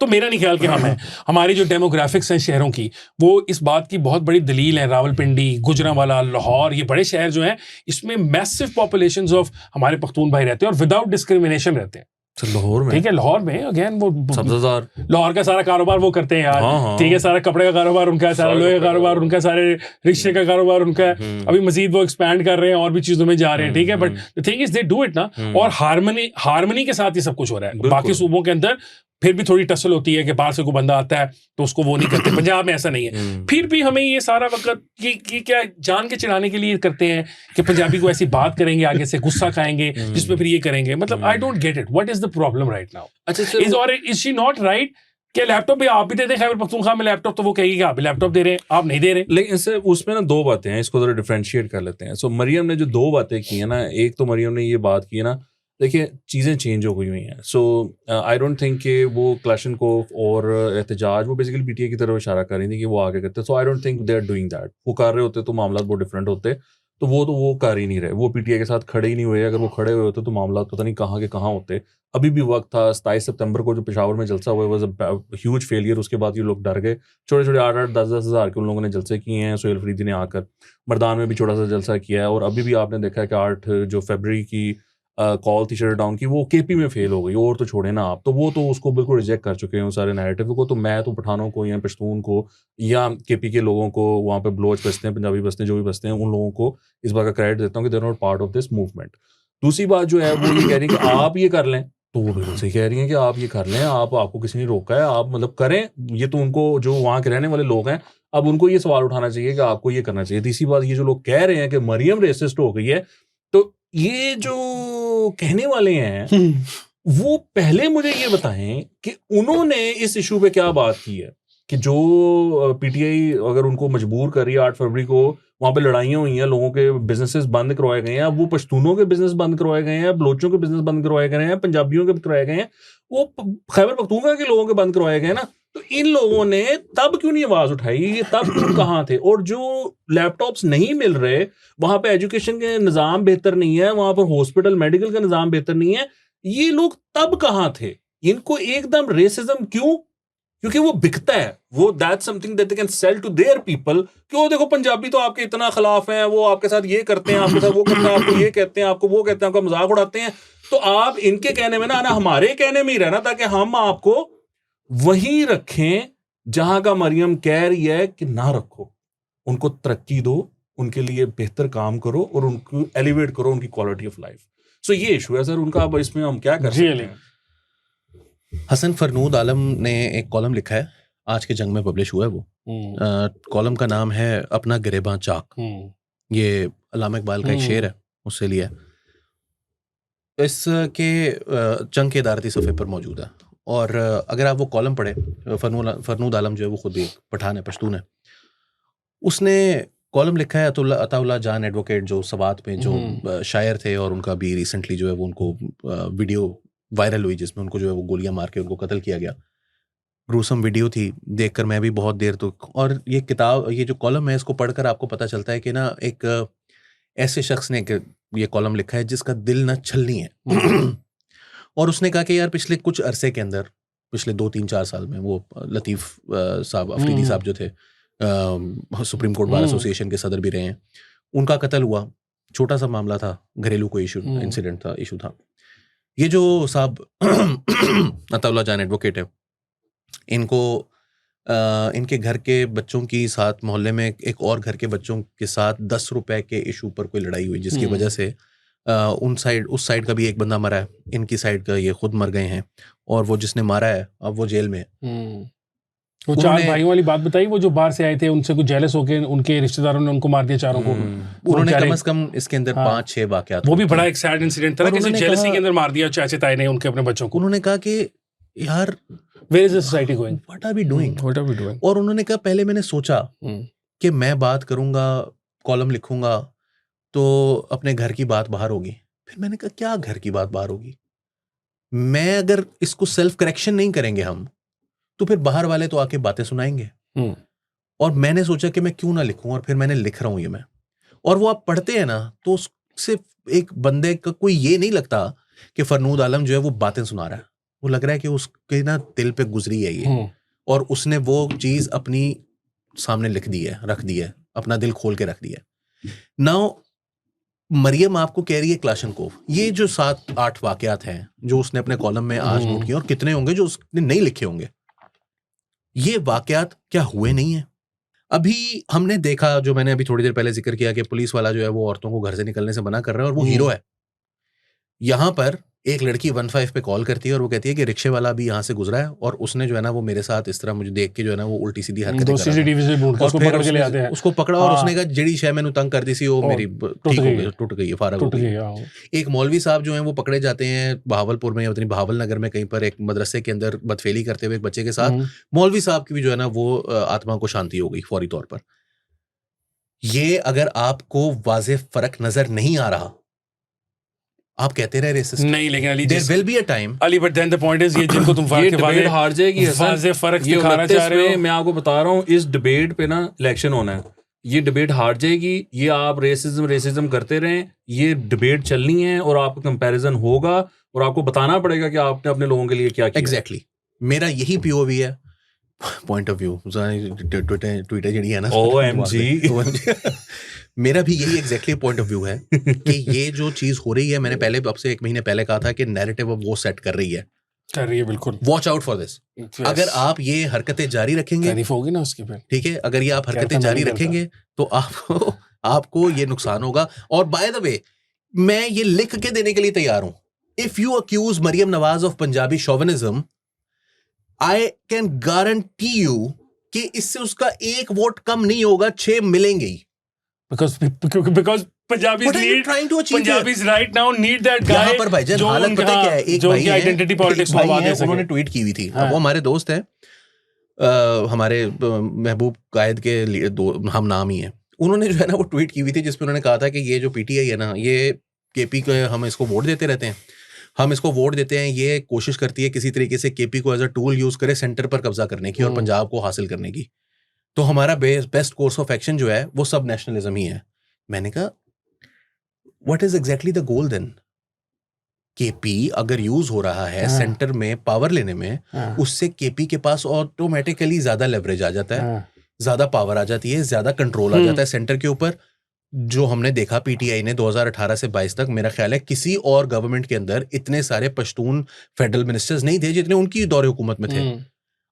Speaker 1: तो मेरा नहीं ख्याल कि हम हैं। हमारी जो डेमोग्राफिक्स हैं शहरों की, वो इस बात की बहुत बड़ी दलील है। रावलपिंडी, गुजरांवाला, लाहौर, ये बड़े शहर जो हैं, इसमें मैसिव पॉपुलेशंस ऑफ हमारे पख्तून भाई रहते हैं और विदाउट डिस्क्रिमिनेशन रहते हैं।
Speaker 3: लाहौर में,
Speaker 1: ठीक है, लाहौर में अगेन वो
Speaker 3: 7,000
Speaker 1: लाहौर का सारा कारोबार वो करते हैं यार।
Speaker 3: हाँ।
Speaker 1: ठीक है, सारा कपड़े का कारोबार उनका है, सारा लोहे का कारोबार उनका, सारे रिक्शे का कारोबार उनका है। अभी मजीद वो एक्सपैंड कर रहे हैं और भी चीजों में जा रहे हैं। ठीक है, but the thing is they do it ना, और हार्मनी के साथ ये सब कुछ हो रहा है। बाकी सूबों के अंदर फिर भी थोड़ी टसल होती है कि बाहर से कोई बंदा आता है तो उसको वो नहीं करते। पंजाब में ऐसा नहीं है। फिर भी हमें ये सारा वक्त की क्या जान के चिढ़ाने के लिए करते हैं कि पंजाबी को ऐसी बात करेंगे, आगे से गुस्सा खाएंगे, जिसमें फिर ये करेंगे। मतलब I don't get it, what is the problem right now? Is she not right कि लैपटॉप भी आप भी दे दें खैबर पख्तूनख्वा में लैपटॉप, तो वो कहेगी कि आप लैपटॉप दे रहे हैं, आप नहीं दे रहे।
Speaker 3: लेकिन इससे उसमें ना दो बातें हैं, इसको जरा डिफरेंशिएट कर लेते हैं। सो मरियम ने जो दो बातें की है ना, एक तो मरियम ने ये बात की है ना, देखिए चीज़ें चेंज हो गई हुई हैं। सो आई डोंट थिंक कि वो क्लैशनकोफ और एहतजाज वो बेसिकली पीटीआई की तरफ इशारा कर रही थी कि वो आगे करते। So I don't think they are doing that. वो कर रहे होते तो मामला बहुत डिफरेंट होते, तो वो कर ही नहीं रहे। वो पीटीआई के साथ खड़े ही नहीं हुए। अगर वो खड़े हुए होते तो मामला पता नहीं कहाँ के कहाँ होते। अभी भी वक्त था। 27 सितंबर को जो पेशावर में जलसा हुआ, वाज अ ह्यूज फेलियर। उसके बाद ये लोग डर गए। छोटे छोटे 8-8, 10-10 हज़ार के उन लोगों ने जलसे किए हैं। सोहेल फरीदी ने आकर मर्दान में भी छोटा सा जलसा किया है। और अभी भी आपने देखा है कि 8 जो फरवरी की कॉल थी शटर डाउन की, वो केपी में फेल हो गई। और तो छोड़े ना आप, तो वो तो उसको बिल्कुल रिजेक्ट कर चुके हैं उस सारे नैरेटिव को। तो मैं तो पठानों को या पश्तून को या केपी के लोगों को, वहाँ पे बलोच बसते हैं, पंजाबी बसते हैं, जो भी बसते हैं, उन लोगों को इस बात का क्रेडिट देता हूँ कि they are not part of this movement. दूसरी बात जो है वो ये कह रही है कि आप ये कर लें, तो वो बिल्कुल सही कह रही हैं कि आप ये कर लें। आपको किसी ने रोका है, आप मतलब करें। ये तो उनको, जो वहाँ के रहने वाले लोग हैं, अब उनको ये सवाल उठाना चाहिए कि आपको ये करना चाहिए। तीसरी बात, ये जो लोग कह रहे हैं कि मरियम रेसिस्ट हो गई है, तो ये जो कहने वाले हैं वो पहले मुझे ये बताएं कि उन्होंने इस इशू पे क्या बात की है कि जो पीटीआई अगर उनको मजबूर कर रही है 8 फरवरी को, वहां पे लड़ाइयां हुई हैं, लोगों के बिजनेसेस बंद करवाए गए हैं। अब वो पश्तूनों के बिजनेस बंद करवाए गए हैं, बलोचों के बिजनेस बंद करवाए गए हैं, पंजाबियों के करवाए गए हैं, वो खैबर पख्तूनख्वा के लोगों के बंद करवाए गए ना। तो इन लोगों ने तब क्यों नहीं आवाज उठाई? ये तब क्यों कहाँ थे? और जो लैपटॉप्स नहीं मिल रहे, वहां पे एजुकेशन के निज़ाम बेहतर नहीं है, वहां पर हॉस्पिटल मेडिकल का निज़ाम बेहतर नहीं है, ये लोग तब कहाँ थे? इनको एकदम रेसिज्म क्यों? क्योंकि वो बिकता है। वो that's something that they can sell to their people. क्यों? देखो पंजाबी तो आपके इतना खिलाफ हैं, वो आपके साथ ये करते हैं, आपके साथ वो करते हैं, आपको ये कहते हैं, आपको वो कहते हैं, आपका मजाक उड़ाते हैं। तो आप इनके कहने में ना हमारे कहने में ही रहना, ताकि हम आपको वहीं रखें जहां का मरियम कह रही है कि ना रखो। उनको तरक्की दो, उनके लिए बेहतर काम करो और उनको एलिवेट करो, उनकी क्वालिटी ऑफ लाइफ। सो ये इशू है सर उनका। अब इसमें हम क्या कर सकते हैं?
Speaker 2: हसन फरनूद आलम ने एक कॉलम लिखा है, आज के जंग में पब्लिश हुआ है वो। कॉलम का नाम है अपना गिरेबां चाक। ये अल्लामा इकबाल का एक शेर है, उससे लिया है। इसके जंग के इदारती सफ़े पर मौजूद है। और अगर आप वो कॉलम पढ़े, फरनूद आलम जो है वो खुद भी पठान है, पश्तून है। उसने कॉलम लिखा है अताउल्लाह जान एडवोकेट, जो सवात में जो शायर थे, और उनका भी रिसेंटली जो है वो उनको वीडियो वायरल हुई जिसमें उनको जो है वो गोलियां मार के उनको कत्ल किया गया। ग्रूसम वीडियो थी, देखकर मैं भी बहुत देर तक। और ये किताब, ये जो कॉलम है, इसको पढ़कर आपको पता चलता है कि ना एक ऐसे शख्स ने ये कॉलम लिखा है जिसका दिल ना छलनी है। और उसने कहा कि यार पिछले कुछ अरसे के अंदर, पिछले 2-3-4 साल में, वो लतीफ़ साहब अफरीदी साहब जो थे, सुप्रीम कोर्ट बार एसोसिएशन के सदर भी रहे हैं, उनका कत्ल हुआ। छोटा सा मामला था, घरेलू कोई इशू, इंसिडेंट था, इशू था। ये जो साहब अताउल्लाह जान एडवोकेट है, इनको इनके घर के बच्चों की साथ, मोहल्ले में एक और घर के बच्चों के साथ 10 रुपए के इशू पर कोई लड़ाई हुई, जिसकी वजह से उस साइड का भी एक बंदा मरा है, इनकी साइड का ये खुद मर गए हैं, और वो जिसने मारा है अब वो जेल में है।
Speaker 1: वो 4 भाइयों वाली बात बताई, वो जो बाहर से आए थे, उनसे कुछ जेलस होके उनके रिश्तेदारों ने उनको मार दिया चारों को।
Speaker 2: उन्होंने कम से कम इसके अंदर 5-6 वाकयात,
Speaker 1: वो भी बड़ा एक सैड इंसिडेंट था, किसी जेलसी के अंदर मार दिया चाचा ताए ने उनके अपने बच्चों को।
Speaker 2: उन्होंने कहा कि यार
Speaker 1: where is the society going,
Speaker 2: what are we doing. और उन्होंने कहा पहले मैंने सोचा कि मैं बात करूंगा, कॉलम लिखूंगा, तो अपने घर की बात बाहर होगी। फिर मैंने कहा क्या घर की बात बाहर होगी? मैं अगर इसको सेल्फ करेक्शन नहीं करेंगे हम, तो फिर बाहर वाले तो आके बातें सुनाएंगे। और मैंने सोचा कि मैं क्यों ना लिखूं, और फिर मैंने लिख रहा हूं ये मैं। और वो आप पढ़ते हैं ना, तो उससे एक बंदे का कोई ये नहीं लगता कि फरनूद आलम जो है वो बातें सुना रहा है। वो लग रहा है कि उसके ना दिल पे गुजरी है ये, और उसने वो चीज अपनी सामने लिख दी है, रख दी है, अपना दिल खोल के रख दिया है। नाउ मरियम आपको कह रही है क्लाशनकोव, ये जो 7-8 वाकयात हैं जो उसने अपने कॉलम में आज नोट किए, और कितने होंगे जो उसने नहीं लिखे होंगे, ये वाकयात क्या हुए नहीं है? अभी हमने देखा, जो मैंने अभी थोड़ी देर पहले जिक्र किया, कि पुलिस वाला जो है वो औरतों को घर से निकलने से मना कर रहा है, और वो हीरो है। यहाँ पर एक लड़की 15 पे कॉल करती है और वो कहती है कि रिक्शे वाला भी यहाँ से गुजरा है, और उसने जो है ना वो मेरे साथ इस तरह मुझे देख के जो है ना वो उल्टी सीधी हरकतें कर रहा है, और फिर उसको पकड़ा और उसने कहा जेडी शय मैंने तंग कर दी सी, वो मेरी ठीक हो गई, टूट गई है, फारग हो गई। एक मौलवी साहब जो है वो पकड़े जाते हैं बहावलपुर में, अपनी बहावल नगर में कहीं पर एक मदरसे के अंदर बदफेली करते हुए एक बच्चे के साथ। मौलवी साहब की भी जो है ना वो आत्मा को शांति हो गई फौरी तौर पर। ये अगर आपको वाज़ेह फर्क नजर नहीं आ रहा, आप कहते रहे रेसिस्ट
Speaker 1: नहीं, लेकिन Ali
Speaker 2: there will be a time
Speaker 1: Ali, but then the point is ये जिनको तुम
Speaker 3: ये डिबेट हार जाएगी,
Speaker 1: वाज़ेह फर्क दिखाना चाह रहे हो।
Speaker 3: मैं आपको बता रहा हूँ, इस डिबेट पे ना इलेक्शन होना है, ये डिबेट हार जाएगी। ये आप रेसिज्म करते रहें, ये डिबेट चलनी है और आपका कंपैरिजन होगा और आपको बताना पड़ेगा कि आपने अपने लोगों के लिए क्या किया।
Speaker 2: एग्जैक्टली मेरा यही पीओवी है, पॉइंट ऑफ व्यू। ट्विटर जड़ी है ना,
Speaker 3: OMG
Speaker 2: मेरा भी यही एग्जैक्टली पॉइंट ऑफ व्यू है कि ये जो चीज हो रही है, मैंने पहले आपसे 1 महीने पहले कहा था कि नैरेटिव अब वो सेट कर रही है
Speaker 1: बिल्कुल।
Speaker 2: Watch out for this. अगर आप ये हरकतें जारी रखेंगे,
Speaker 1: होगी ना उसके पे,
Speaker 2: ठीक है, अगर ये आप हरकतें जारी रखेंगे तो आपको ये नुकसान होगा। और बाय द वे, मैं ये लिख के देने के लिए तैयार हूं, if you accuse Maryam Nawaz of Punjabi chauvinism, I can guarantee you कि इससे उसका 1 वोट कम नहीं होगा, 6 मिलेंगे ही।
Speaker 1: because Punjabis need, Punjabis right now need that guy।
Speaker 2: यहाँ पर भाईजान हालत पता क्या है, एक भाई है,
Speaker 1: आइडेंटिटी पॉलिटिक्स में बात है,
Speaker 2: उन्होंने ट्वीट की हुई थी, वो हमारे दोस्त हैं, हमारे महबूब कायद के हम नाम ही है। उन्होंने जो है ना वो ट्वीट की हुई थी जिसमें उन्होंने कहा था कि ये जो पीटीआई है ना, ये केपी को हम इसको वोट देते रहते हैं, हम इसको वोट देते हैं, ये कोशिश करती है किसी तरीके से केपी को एज अ टूल यूज करे सेंटर पर कब्जा करने की और पंजाब को हासिल करने की। तो हमारा बेस्ट कोर्स ऑफ एक्शन जो है वो सब नेशनलिज्म ही है। मैंने कहा what is exactly the goal then? KP अगर यूज हो रहा है सेंटर में पावर लेने में, उससे केपी के पास ऑटोमेटिकली ज्यादा लेवरेज आ जाता है, ज्यादा पावर आ जाती है, ज्यादा कंट्रोल आ जाता है सेंटर के ऊपर। जो हमने देखा पीटीआई ने 2018 से 22 तक, मेरा ख्याल है किसी और गवर्नमेंट के अंदर इतने सारे पश्तून फेडरल मिनिस्टर्स नहीं थे जितने उनकी दौरे हुकूमत में थे।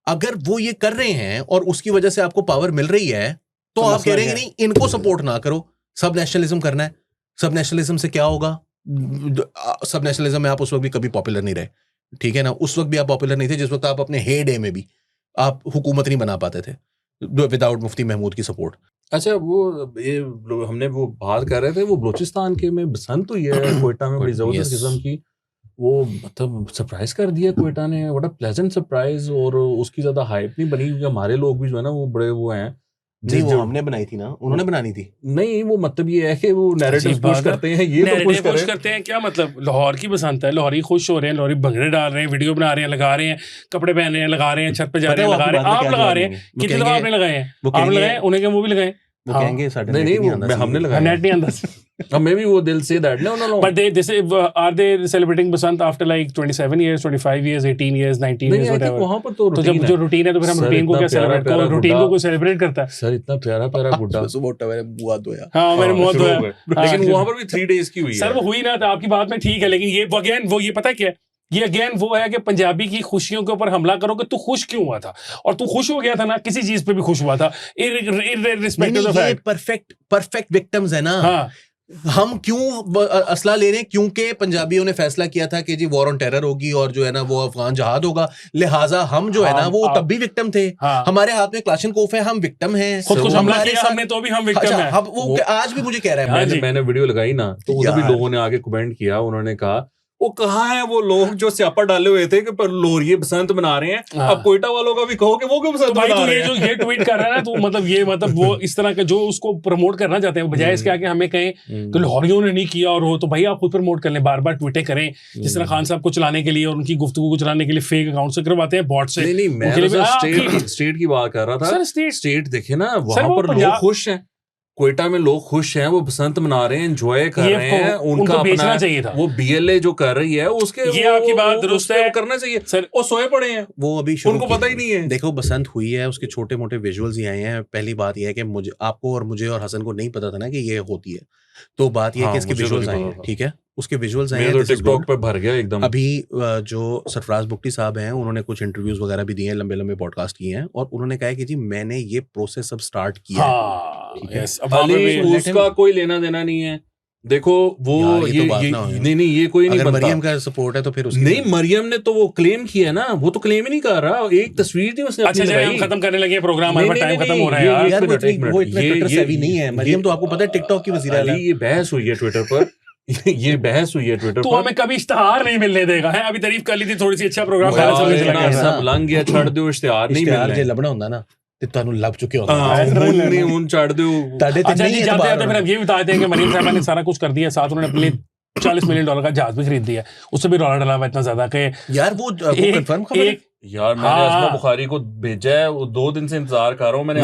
Speaker 2: अगर वो ये कर रहे हैं और उसकी वजह से आपको पावर मिल रही है, तो आप कह रहे हैं नहीं, इनको सपोर्ट ना करो, सब नेशनलिज्म करना है। सब नेशनलिज्म से क्या होगा? सब नेशनलिज्म में आप उस वक्त भी कभी पॉपुलर नहीं रहे, ठीक है ना? उस वक्त भी आप पॉपुलर नहीं थे जिस वक्त आप अपने हे डे में भी आप हुकूमत नहीं बना पाते थे विदाउट मुफ्ती महमूद की सपोर्ट।
Speaker 3: अच्छा, वो हमने वो बात कर रहे थे, वो बलूचिस्तान के में बसंत हुई है कोयटा में, बड़ी जबरदस्त किस्म की, वो मतलब सरप्राइज कर दिया कोयटा ने, व्हाट अ प्लेजेंट सरप्राइज। और उसकी ज्यादा हाइप नहीं बनी क्योंकि हमारे लोग भी जो है ना वो बड़े वो हैं।
Speaker 2: नहीं, वो हमने बनाई थी ना, उन्होंने बनानी थी।
Speaker 3: नहीं, वो मतलब ये है कि वो नैरेटिव पुश करते हैं, ये तो पुश करते हैं।
Speaker 1: क्या मतलब? लाहौर की बसंत है, लाहौरी खुश हो रहे हैं, लाहौरी भंगड़े डाल रहे हैं, वीडियो बना रहे हैं, लगा रहे हैं, कपड़े पहन रहे हैं, लगा रहे हैं, छत पे जा रहे हैं, लगा रहे हैं, आप लगा रहे हैं। कितने दफा आपने लगाए हैं? आप लगाए, उन्हें वो भी लगाए।
Speaker 2: वो कहेंगे
Speaker 3: नहीं, हमने लगाया,
Speaker 1: नेट नहीं अंदर।
Speaker 3: Maybe वो they'll say that. No.
Speaker 1: But they say, are they celebrating Basant after like 27 years, 25 years, 18 years, 19 years, whatever?
Speaker 3: वहाँ पर तो
Speaker 1: जब जो रूटीन है तो फिर हम रूटीन को क्या सेलिब्रेट करें? रूटीन को कोई सेलिब्रेट करता है?
Speaker 3: सर इतना प्यारा बुड्ढा।
Speaker 2: मेरे मुँह धोया।
Speaker 1: हाँ, मेरे मुँह धोया।
Speaker 3: लेकिन वहाँ पर भी 3 days की हुई है।
Speaker 1: सर वो हुई ना, तो आपकी बात में ठीक है, लेकिन ये अगेन वो ये पता क्या है? ये अगेन वो है कि पंजाबी की खुशियों के ऊपर हमला करो कि तू खुश क्यों हुआ था, और तू खुश हो गया था ना, किसी चीज पे भी खुश हुआ था, irrespective of fact.
Speaker 2: Perfect victims है ना। हाँ। हम क्यों असला ले रहे हैं? क्योंकि पंजाबियों ने फैसला किया था कि जी वॉर ऑन टेरर होगी और जो है ना वो अफगान जहाद होगा, लिहाजा हम जो है ना वो तब भी विक्टिम थे। हमारे हाथ में क्लाशनकोफ है, हम विक्टिम हैं।
Speaker 1: खुद को हमला किया हमने तो भी हम विक्टिम हैं।
Speaker 2: अब वो आज भी मुझे कह रहा है,
Speaker 3: मैंने वीडियो लगाई ना, तो उधर भी लोगों ने आगे कमेंट किया, उन्होंने कहा वो कहाँ है वो लोग जो स्यापा डाले हुए थे कि पर लोहरी बसंत मना रहे हैं। अब कोइटा वालों का भी कहो कि वो क्यों बसंत मना रहे हैं।
Speaker 1: जो ये ट्वीट कर रहा है ना, तो मतलब वो इस तरह के जो उसको प्रमोट करना चाहते हैं, बजाय इसके आगे हमें कहें तो लाहौरियों ने नहीं किया और हो तो भाई आप खुद प्रमोट कर लें, बार बार ट्वीटें करें, जिस तरह खान साहब को चलाने के लिए और उनकी गुफ्तगू को चलाने के लिए फेक अकाउंट से करवाते हैं, बॉट से।
Speaker 3: नहीं, मैं स्टेट की बात कर रहा था। स्टेट देखे ना, वहां पर लोग खुश हैं। क्वेटा में लोग खुश हैं, वो बसंत मना रहे हैं, एंजॉय कर रहे हैं, उनका
Speaker 1: बेचना चाहिए था।
Speaker 3: वो BLA जो कर रही है उसके
Speaker 1: ये आपकी बात दुरुस्त है,
Speaker 3: करना चाहिए
Speaker 1: सर।
Speaker 3: वो सोए पड़े हैं,
Speaker 2: वो अभी
Speaker 3: उनको पता ही नहीं है।
Speaker 2: देखो बसंत हुई है, उसके छोटे मोटे विजुअल्स ही आए हैं। पहली बात यह है कि मुझे, आपको और मुझे और हसन को नहीं पता था ना कि ये होती है, तो बात यह है कि इसके विजुअल्स आए हैं, ठीक है, उसके विजुअल्स आए हैं,
Speaker 3: टिकटॉक पे भर गया एकदम।
Speaker 2: अभी जो सरफराज बुख्ती साहब हैं, उन्होंने कुछ इंटरव्यूज वगैरह भी दिए हैं, लंबे लंबे पॉडकास्ट किए हैं, और उन्होंने कहा है कि जी मैंने ये प्रोसेस अब स्टार्ट किया है।
Speaker 3: उसका कोई लेना देना नहीं है। देखो वो ये नहीं ये कोई नहीं बनता।
Speaker 2: मरियम का सपोर्ट है तो फिर
Speaker 3: नहीं, मरियम ने तो वो क्लेम किया ना, वो तो क्लेम ही नहीं कर रहा, एक तस्वीर थी उसने।
Speaker 1: अच्छा हम खत्म करने लगे प्रोग्राम, हमारा टाइम खत्म हो रहा है यार।
Speaker 2: वो इतना ट्विटर सेवी नहीं है मरियम, तो आपको पता है टिकटॉक की वज़ीर आला।
Speaker 3: ये बहस हुई है ट्विटर पर ये बहस हुई है ट्विटर पर।
Speaker 1: तो हमें कभी इश्तिहार नहीं मिलने देगा है। अभी तारीफ कर ली थी थोड़ी सी, अच्छा प्रोग्राम
Speaker 3: सब लंग गया, छड़ दो इश्तिहार नहीं मिलने।
Speaker 2: जे लबना ਹੁੰਦਾ ना ਤੇ ਤੁਹਾਨੂੰ ਲੱਭ ਚੁੱਕੇ ਹੁੰਦੇ
Speaker 3: ਹੁਣ ਛੱਡ ਦਿਓ
Speaker 2: ਤੁਹਾਡੇ ਤੇ ਨਹੀਂ।
Speaker 1: जाते जाते फिर हम ये बताते हैं कि मरीम साहब ने सारा कुछ कर दिया, साथ उन्होंने अपने $40 मिलियन का जहाज भी खरीद दिया, उससे भी रौला डला हुआ इतना ज्यादा कि
Speaker 2: यार वो कंफर्म खबर है
Speaker 3: यार। मैंने अस्मा बुखारी को भेजा है, वो 2 दिन से इंतजार कर रहा हूँ मैंने।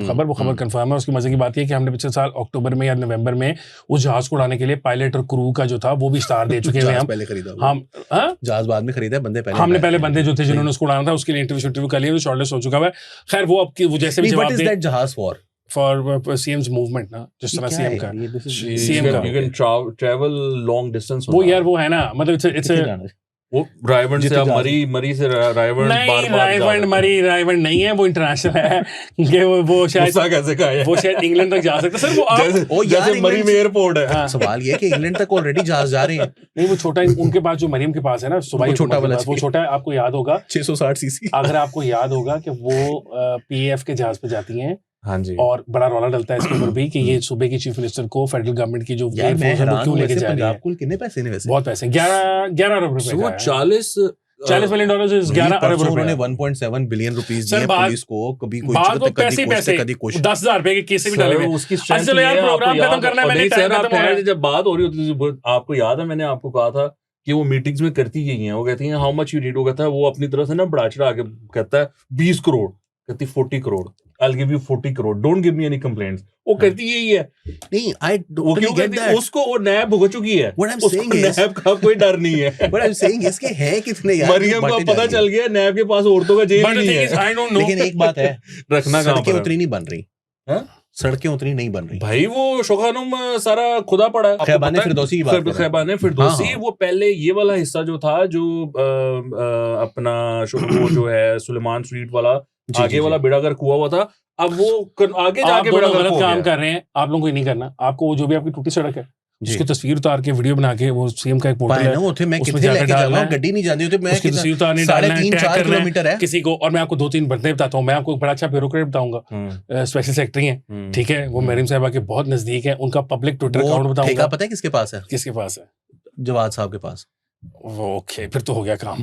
Speaker 1: खबर वो खबर कंफर्म है। उसकी मजे की बात है कि हमने पिछले साल अक्टूबर में या नवंबर में उस जहाज को उड़ाने के लिए पायलट और क्रू का जो था वो भी स्टार दे चुके हैं। हम
Speaker 2: पहले खरीदा,
Speaker 1: हम
Speaker 2: जहाज बाद में खरीदा, बंदे पहले,
Speaker 1: हमने पहले बंदे जो थे जिन्होंने उसको उड़ाना था उसके लिए इंटरव्यू कर लिया, शॉर्टलिस्ट हो चुका है। खैर वो अब वो जैसे भी जवाब दे
Speaker 2: जहाज
Speaker 1: फॉर सीएम's मूवमेंट ना, जिस तरह सीएम का
Speaker 3: सीएम का you can travel long distance.
Speaker 1: वो यार वो है ना, मतलब इट्स
Speaker 3: वो रायवंड से आप मरी से रायवंड
Speaker 1: नहीं, रायवंड नहीं है, वो इंटरनेशनल है कि वो शायद
Speaker 3: कैसे का है,
Speaker 1: वो शायद इंग्लैंड तक जा सकते सर। वो
Speaker 3: जैसे मरी में एयरपोर्ट है।
Speaker 2: सवाल ये है कि इंग्लैंड तक ऑलरेडी जहाज जा रहे हैं।
Speaker 1: नहीं वो छोटा, उनके पास जो मरियम के पास है ना सुबाई,
Speaker 2: छोटा वाला,
Speaker 1: वो छोटा है, आपको याद होगा
Speaker 2: 660 सीसी।
Speaker 1: अगर आपको याद होगा कि वो PAF के जहाज पे जाती हैं,
Speaker 3: हाँ जी,
Speaker 1: और बड़ा रौला डलता है इसके ऊपर भी कि ये सूबे की चीफ मिनिस्टर को फेडरल गवर्नमेंट की जो एयरफोर्स है वो क्यों लेके जा रही है।
Speaker 2: कुल कितने पैसे ने वैसे?
Speaker 1: बहुत पैसे, 11 अरब रुपए
Speaker 3: वो
Speaker 1: $40 मिलियन इज 11 अरब रुपए।
Speaker 2: उन्होंने 1.7 बिलियन रुपीस दिए पुलिस को, कभी कोई
Speaker 1: पैसे 10,000 रुपए के केस भी डाले हुए।
Speaker 3: उसकी
Speaker 1: चलो यार प्रोग्राम खत्म करना है, मैंने टाइम खत्म हो रहा है।
Speaker 3: जब बात हो रही होती थी, आपको याद है मैंने आपको कहा था कि वो मीटिंग्स में करती यही है, वो कहती हैं हाउ मच यू नीड, वो कहता है वो अपनी तरफ से ना बढ़ा चढ़ा के कहता है 20 करोड़, कहती 40 crore, I'll give you 40 crore, don't give me any complaints। वो कहती यही है।
Speaker 2: नहीं, I totally get that।
Speaker 3: उसको वो नैब भुगत चुकी है।
Speaker 2: What I'm saying is,
Speaker 3: नैब का कोई डर नहीं है।
Speaker 2: What I'm saying इसके है कितने यार?
Speaker 3: मरियम को पता चल गया नैब के पास औरतों का जेल नहीं है।
Speaker 2: लेकिन एक बात है,
Speaker 3: रखना
Speaker 2: सड़कें उतनी नहीं बन रही, सड़कें उतनी नहीं बन रही
Speaker 3: भाई। वो शोखानुम सारा खुदा पड़ा है।
Speaker 2: खैबाने फिरदौसी की बात कर,
Speaker 3: खैबाने फिरदौसी, वो पहले ये वाला हिस्सा जो था, जो अपना वो जो है सुलेमान स्ट्रीट वाला आगे वाला बेड़ागर कुआ हुआ था, अब वो आगे जाके बड़ा गलत
Speaker 1: काम कर रहे हैं। आप लोगों को ये नहीं करना, आपको वो जो भी आपकी टूटी सड़क है जिसकी तस्वीर उतार के वीडियो बना के, वो सीएम का एक पोर्टल है,
Speaker 2: मैं कितने लेके जाऊंगा, गड्डी नहीं जाती होती, मैं
Speaker 1: उसकी तस्वीर उतारने डालना है,
Speaker 2: 3-4 किलोमीटर है
Speaker 1: किसी को। और मैं आपको 2-3 बंदे बताता हूँ, मैं आपको एक बड़ा अच्छा ब्यूरोक्रेट बताऊंगा, स्पेशल सेक्रेटरी हैं, ठीक है, वो मरीम साहबा के बहुत नजदीक है, उनका पब्लिक ट्विटर अकाउंट बताऊंगा।
Speaker 2: पता है किसके पास है?
Speaker 1: किसके पास है?
Speaker 2: जवाद साहब के पास।
Speaker 1: ओके, फिर तो हो गया काम।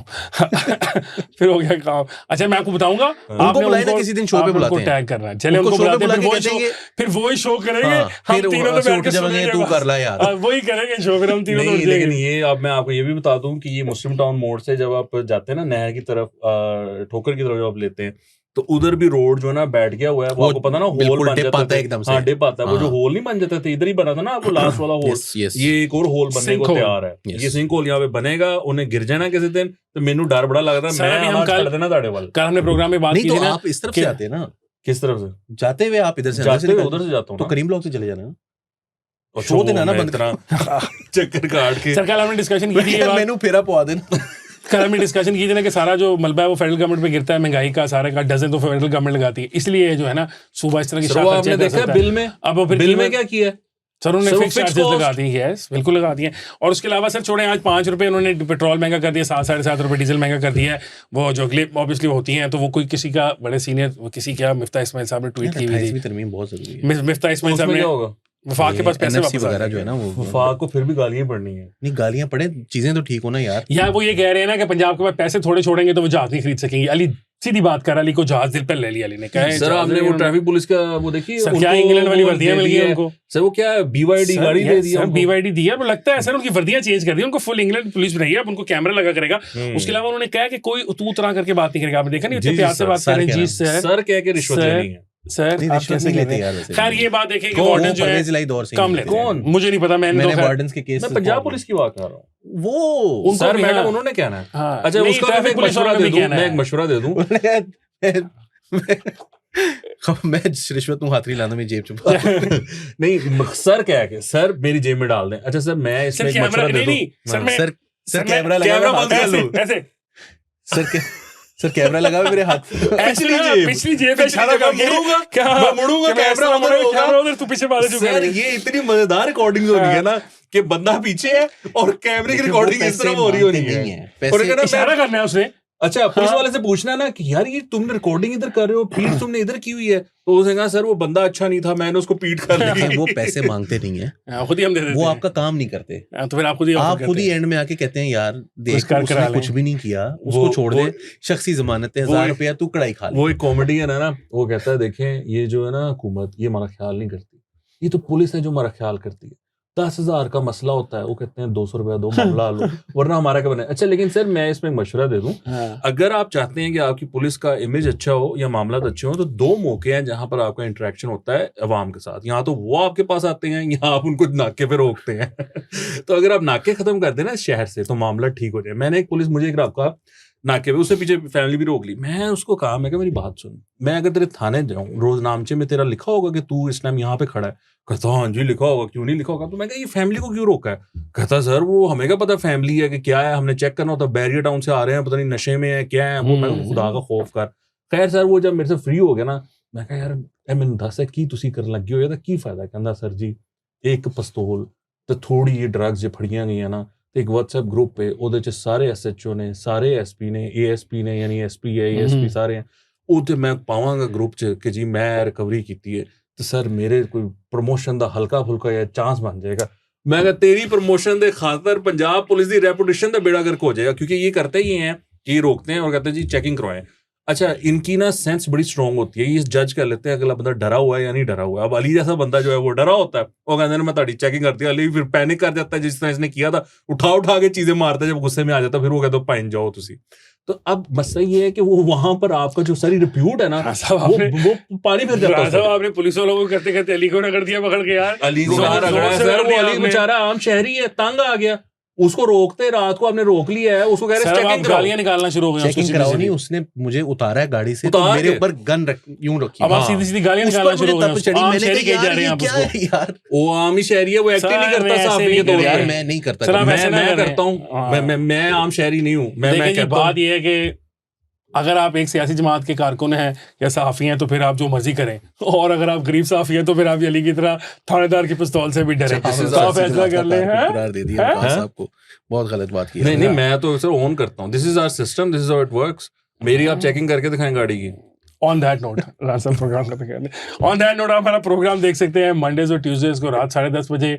Speaker 1: फिर हो गया काम। अच्छा मैं आपको बताऊंगा,
Speaker 2: आपने उनको किसी दिन शो पे बुलाते हैं,
Speaker 1: टैग करना है, चले उनको बुलाते हैं, फिर वो ही शो करेंगे, हम तीनों तो बैठ के सुनेंगे,
Speaker 2: तू कर ला यार,
Speaker 1: वही करेंगे शो, फिर हम तीनों तो।
Speaker 3: लेकिन ये अब मैं आपको ये भी बता दूं कि ये मुस्लिम टाउन मोड़ से जब आप जाते हैं ना नहर की तरफ, ठोकर की तरफ जब आप लेते हैं, तो उधर भी रोड जो है ना बैठ गया हुआ है, वो आपको पता ना होल बन जाता है एकदम से। हाँ, डिप आता है, वो जो होल नहीं बन जाता था, इधर ही बना था ना आपको लास्ट वाला होल, ये एक और होल बनने को तैयार है। ये सिंक होल यहाँ पे बनेगा, उन्हें गिर जाना किसी दिन, तो मेनू डर बड़ा लग रहा है। मैं कल देना ताड़े वाल,
Speaker 1: कल हमने प्रोग्राम में बात की
Speaker 2: थी ना, आप इस तरफ से आते हैं ना।
Speaker 3: किस तरफ से
Speaker 2: जाते हुए? आप इधर से
Speaker 3: जाते हुए उधर से जाता हूँ,
Speaker 2: तो करीम ब्लॉक से चले जाना, शो देना ना बंद
Speaker 3: चक्कर काट के।
Speaker 1: सरकार हमने डिस्कशन की थी,
Speaker 2: मेनू फेरा पवा देना।
Speaker 1: कल हमने डिस्कशन की थी ना कि सारा जो मलबा है वो फेडरल गवर्नमेंट पे गिरता है, महंगाई का सारे का डजन तो फेडरल गवर्नमेंट लगाती है, इसलिए जो है ना सूबा इस तरह की
Speaker 3: आपने देखा बिल में, अब वो बिल में क्या किया
Speaker 1: सर, उन्होंने फिक्स चार्जेस लगा दी है, बिल्कुल लगा दिए। और उसके अलावा सर छोड़े, आज 5 रुपए उन्होंने पेट्रोल महंगा कर दिया, 7-7.5 रुपए डीजल महंगा कर दिया है। वो जो क्लिप ऑब्वियसली होती हैं, तो वो कोई किसी का बड़े सीनियर, किसी क्या मिफ्ता इस्माइल साहब ने ट्वीट की हुई थी,
Speaker 2: बहुत जरूरी है।
Speaker 1: मिफ्ता इस्माइल साहब ने वफाक के पास पैसे
Speaker 2: वगैरह जो है ना, वो
Speaker 3: वफाक को फिर भी गालियां पड़नी है।
Speaker 2: नहीं, गालियां पड़े, चीजें तो ठीक हो ना यार।
Speaker 1: वो ये कह रहे हैं ना कि पंजाब के पास पैसे थोड़े छोड़ेंगे तो वो जहाज नहीं खरीद सकेंगे। अली सीधी बात कर, अली को जहाज दिल पर ले लिया, अली ने कहा
Speaker 3: सर आपने वो ट्रैफिक पुलिस का वो देखी,
Speaker 1: सर क्या इंग्लैंड वाली वर्दियां मिल गई उनको
Speaker 3: सर, वो क्या BYD गाड़ी दे दी,
Speaker 1: BYD दिया, वो लगता है सर उनकी वर्दियां चेंज कर दी, उनको फुल इंग्लैंड पुलिस बनाई है, अब उनको कैमरा लगा करेगा। उसके अलावा उन्होंने कहा कि कोई तू तरह करके बात नहीं करेगा, आपने देखा नहीं, इतने प्यार से बात कर रहे हैं जी सर
Speaker 3: कह के रिश्वत लेनी है
Speaker 1: सर, आप कैसे लेते यार? खैर ये बात देखें कि वार्डन जो है कम लेते,
Speaker 2: कौन,
Speaker 1: मुझे नहीं पता, मैंने
Speaker 2: वार्डन्स के केस,
Speaker 3: मैं पंजाब पुलिस की बात कर रहा हूँ,
Speaker 2: वो
Speaker 3: सर मैडम उन्होंने कहना है। अच्छा उसका मैं एक मशवरा दे दूं, मैं एक मशवरा दे दूं,
Speaker 2: मैं रिश्वत हूँ, हाथ नहीं लाना मेरी जेब छुपा
Speaker 3: नहीं सर क्या है, सर मेरी जेब में डाल दें। अच्छा सर मैं इसमें एक मशवरा दे दूं,
Speaker 2: सर कैमरा लगा
Speaker 1: ऐसे,
Speaker 2: सर कैमरा लगा मेरे हाथ,
Speaker 1: पिछली जेब पे इशारा करके
Speaker 3: मैं मुड़ूंगा,
Speaker 1: कैमरा उधर, तू पीछे बात।
Speaker 3: सर ये इतनी मजेदार रिकॉर्डिंग हो रही है ना कि बंदा पीछे है और कैमरे की रिकॉर्डिंग इस तरह हो रही है, और
Speaker 1: इशारा करना है उसने।
Speaker 3: अच्छा पुलिस वाले से पूछना ना कि यार ये तुमने रिकॉर्डिंग इधर कर रहे हो, फीड तुमने इधर की हुई है, तो उसने कहा सर वो बंदा अच्छा नहीं था, मैंने उसको पीट कर दी।
Speaker 2: वो पैसे मांगते नहीं है,
Speaker 1: खुद ही हम दे देते,
Speaker 2: वो आपका काम नहीं करते,
Speaker 1: तो फिर आप खुद ही
Speaker 2: एंड में आके कहते हैं यार देख उसने कुछ भी नहीं किया, उसको छोड़ दे, शख्सी जमानत है, 1000 रुपया तू कड़ाई खा ले।
Speaker 3: वो एक कॉमेडियन है ना, वो कहता है देखें ये जो है ना हुकूमत, ये हमारा ख्याल नहीं करती, ये तो पुलिस है जो हमारा ख्याल करती है। 10,000 का मसला होता है, वो कहते हैं 200 रुपया दो, मामला लो, वरना हमारा क्या बने। अच्छा लेकिन सर मैं इसमें एक मशवरा दे दूं, अगर आप चाहते हैं कि आपकी पुलिस का इमेज अच्छा हो या मामला अच्छे हो, तो 2 मौके हैं जहां पर आपका इंटरेक्शन होता है अवाम के साथ। यहाँ तो वो आपके पास आते हैं, यहाँ आप उनको नाके पे रोकते हैं। तो अगर आप नाके खत्म कर देना शहर से तो मामला ठीक हो जाए। मैंने एक पुलिस मुझे एक आपका नाके पे, उससे पीछे फैमिली भी रोक ली, मैं उसको कहा, मैं मेरी बात सुन, मैं अगर तेरे थाने जाऊं, रोज नामचे में तेरा लिखा होगा कि तू इस टाइम यहाँ पे खड़ा है? कहता हाँ जी लिखा होगा, क्यों नहीं लिखा होगा? तो मैं कहा ये फैमिली को क्यों रोका है? कहता सर वो हमें क्या पता फैमिली है कि क्या है, हमने चेक करना होता, बैरियर टाउन से आ रहे हैं, पता नहीं नशे में है क्या है वो, मैं खुदा का खौफ कर। खैर सर वो जब मेरे से फ्री हो गया ना, मैं कहा यार मैंने दस है की तुसी करन लगे हो, की फायदा? कहता सर जी एक पिस्तौल ਤੇ ਥੋੜੀ ਜਿਹੀ ਡਰੱਗਸ ਜੇ ਫੜੀਆਂ ਗਈਆਂ ਨਾ, ਤੇ ਇੱਕ WhatsApp ਗਰੁੱਪ ਹੈ, ਉਹਦੇ ਚ ਸਾਰੇ SHO ਨੇ, ਸਾਰੇ SP ਨੇ, ASP ਨੇ, ਯਾਨੀ SP ਹੈ, ASP ਸਾਰੇ ਹੈ, ਉਹ ਤੇ ਮੈਂ ਪਾਵਾਂਗਾ ਗਰੁੱਪ ਚ ਕਿ ਜੀ ਮੈਂ ਰਿਕਵਰੀ ਕੀਤੀ ਹੈ, ਤੇ ਸਰ ਮੇਰੇ ਕੋਈ ਪ੍ਰਮੋਸ਼ਨ ਦਾ ਹਲਕਾ ਫੁਲਕਾ ਜਾਂ ਚਾਂਸ ਬਣ ਜਾਏਗਾ। मैं कहा तेरी प्रमोशन दे खातर पंजाब पुलिस की रेपुटेशन का बेड़ा गर्क हो जाएगा, क्योंकि ये करते ही हैं कि ये रोकते हैं और कहते हैं जी चेकिंग करवाएं। अच्छा इनकी ना सेंस बड़ी स्ट्रांग होती है, ये जज कर लेते हैं अगला बंदा डरा हुआ है या नहीं डरा हुआ है। अब अली जैसा बंदा जो है वो डरा होता है, वो कहते हैं मैं ताड़ी चेकिंग करती हूँ, अली फिर पैनिक कर जाता है जिस तरह इसने किया था, उठा के चीजें मारता है, जब गुस्से में आ जाता है फिर वो कहता है पाइन जाओ तुसी। तो अब मसला ये है कि वो वहां पर आपका जो सारी रिप्यूट है ना वो पानी फिर जाता है।
Speaker 1: आपने पुलिस वालों को करते करते अली को रगड़ दिया पकड़ के यार,
Speaker 3: अली को रगड़ा सर, वो अली बेचारा आम शहरी है, तंग आ गया, उसको रोकते रात को आपने रोक लिया है, उसको कह रहे हैं चेकिंग
Speaker 1: गालियां निकालना शुरू हो गया,
Speaker 2: चेकिंग कराओ नहीं, उसने मुझे उतारा है गाड़ी से, तो मेरे ऊपर गन यूं रखी,
Speaker 1: अब आप सीधी सीधी गालियां निकालना शुरू हो गए। आम शहरी कह जा रहे हैं आप उसको,
Speaker 3: यार वो आम ही शहरी है, वो एक्ट नहीं करता साफी के तौर पे।
Speaker 2: यार मैं नहीं करता,
Speaker 3: मैं करता हूं, मैं आम शहरी नहीं हूं। मैं कहता हूं
Speaker 1: बात ये है कि अगर आप एक सियासी जमात के कारकुन हैं या सहाफ़ी हैं तो फिर आप जो मर्जी करें, और अगर आप गरीब सहाफ़ी हैं तो फिर आप अली की तरह थानेदार की पिस्तौल से भी डरें। तो आप फैसला कर लें।
Speaker 2: करार दे दिया साहब को, बहुत गलत बात की।
Speaker 3: नहीं मैं तो सर ऑन करता हूं, this is our system, this is how it works. मेरी आप चेकिंग करके दिखाएं गाड़ी की।
Speaker 1: ऑन दैट नोट रासम प्रोग्राम करते करते ऑन दैट नोट आप हमारा प्रोग्राम देख सकते हैं मंडेज और ट्यूसडेज को रात 10:30 बजे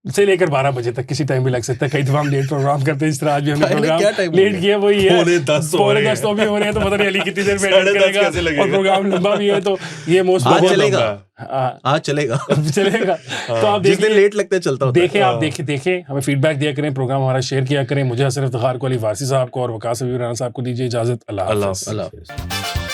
Speaker 1: से लेकर 12 बजे तक, किसी टाइम भी लग सकता है। कई दफा हम लेट प्रोग्राम करते हैं, इस तरह आज भी हमने प्रोग्राम लेट किया, वही है पौने 10 तो भी हो रहे हैं, तो पता नहीं अली कितनी देर में एडिट करेगा, और प्रोग्राम लंबा भी है तो ये मोस्ट
Speaker 2: आज चलेगा, आज चलेगा
Speaker 1: तो आप
Speaker 2: जिस दिन लेट लगता है चलता होता है।
Speaker 1: देखें आप देखें हमें फीडबैक दिया करें, प्रोग्राम हमारा शेयर किया करें। मुझे असर इफ्तिखार को, अली वारसी साहब को और वकास हबीब राना साहब को दीजिए इजाजत। अल्लाह हाफ़िज़।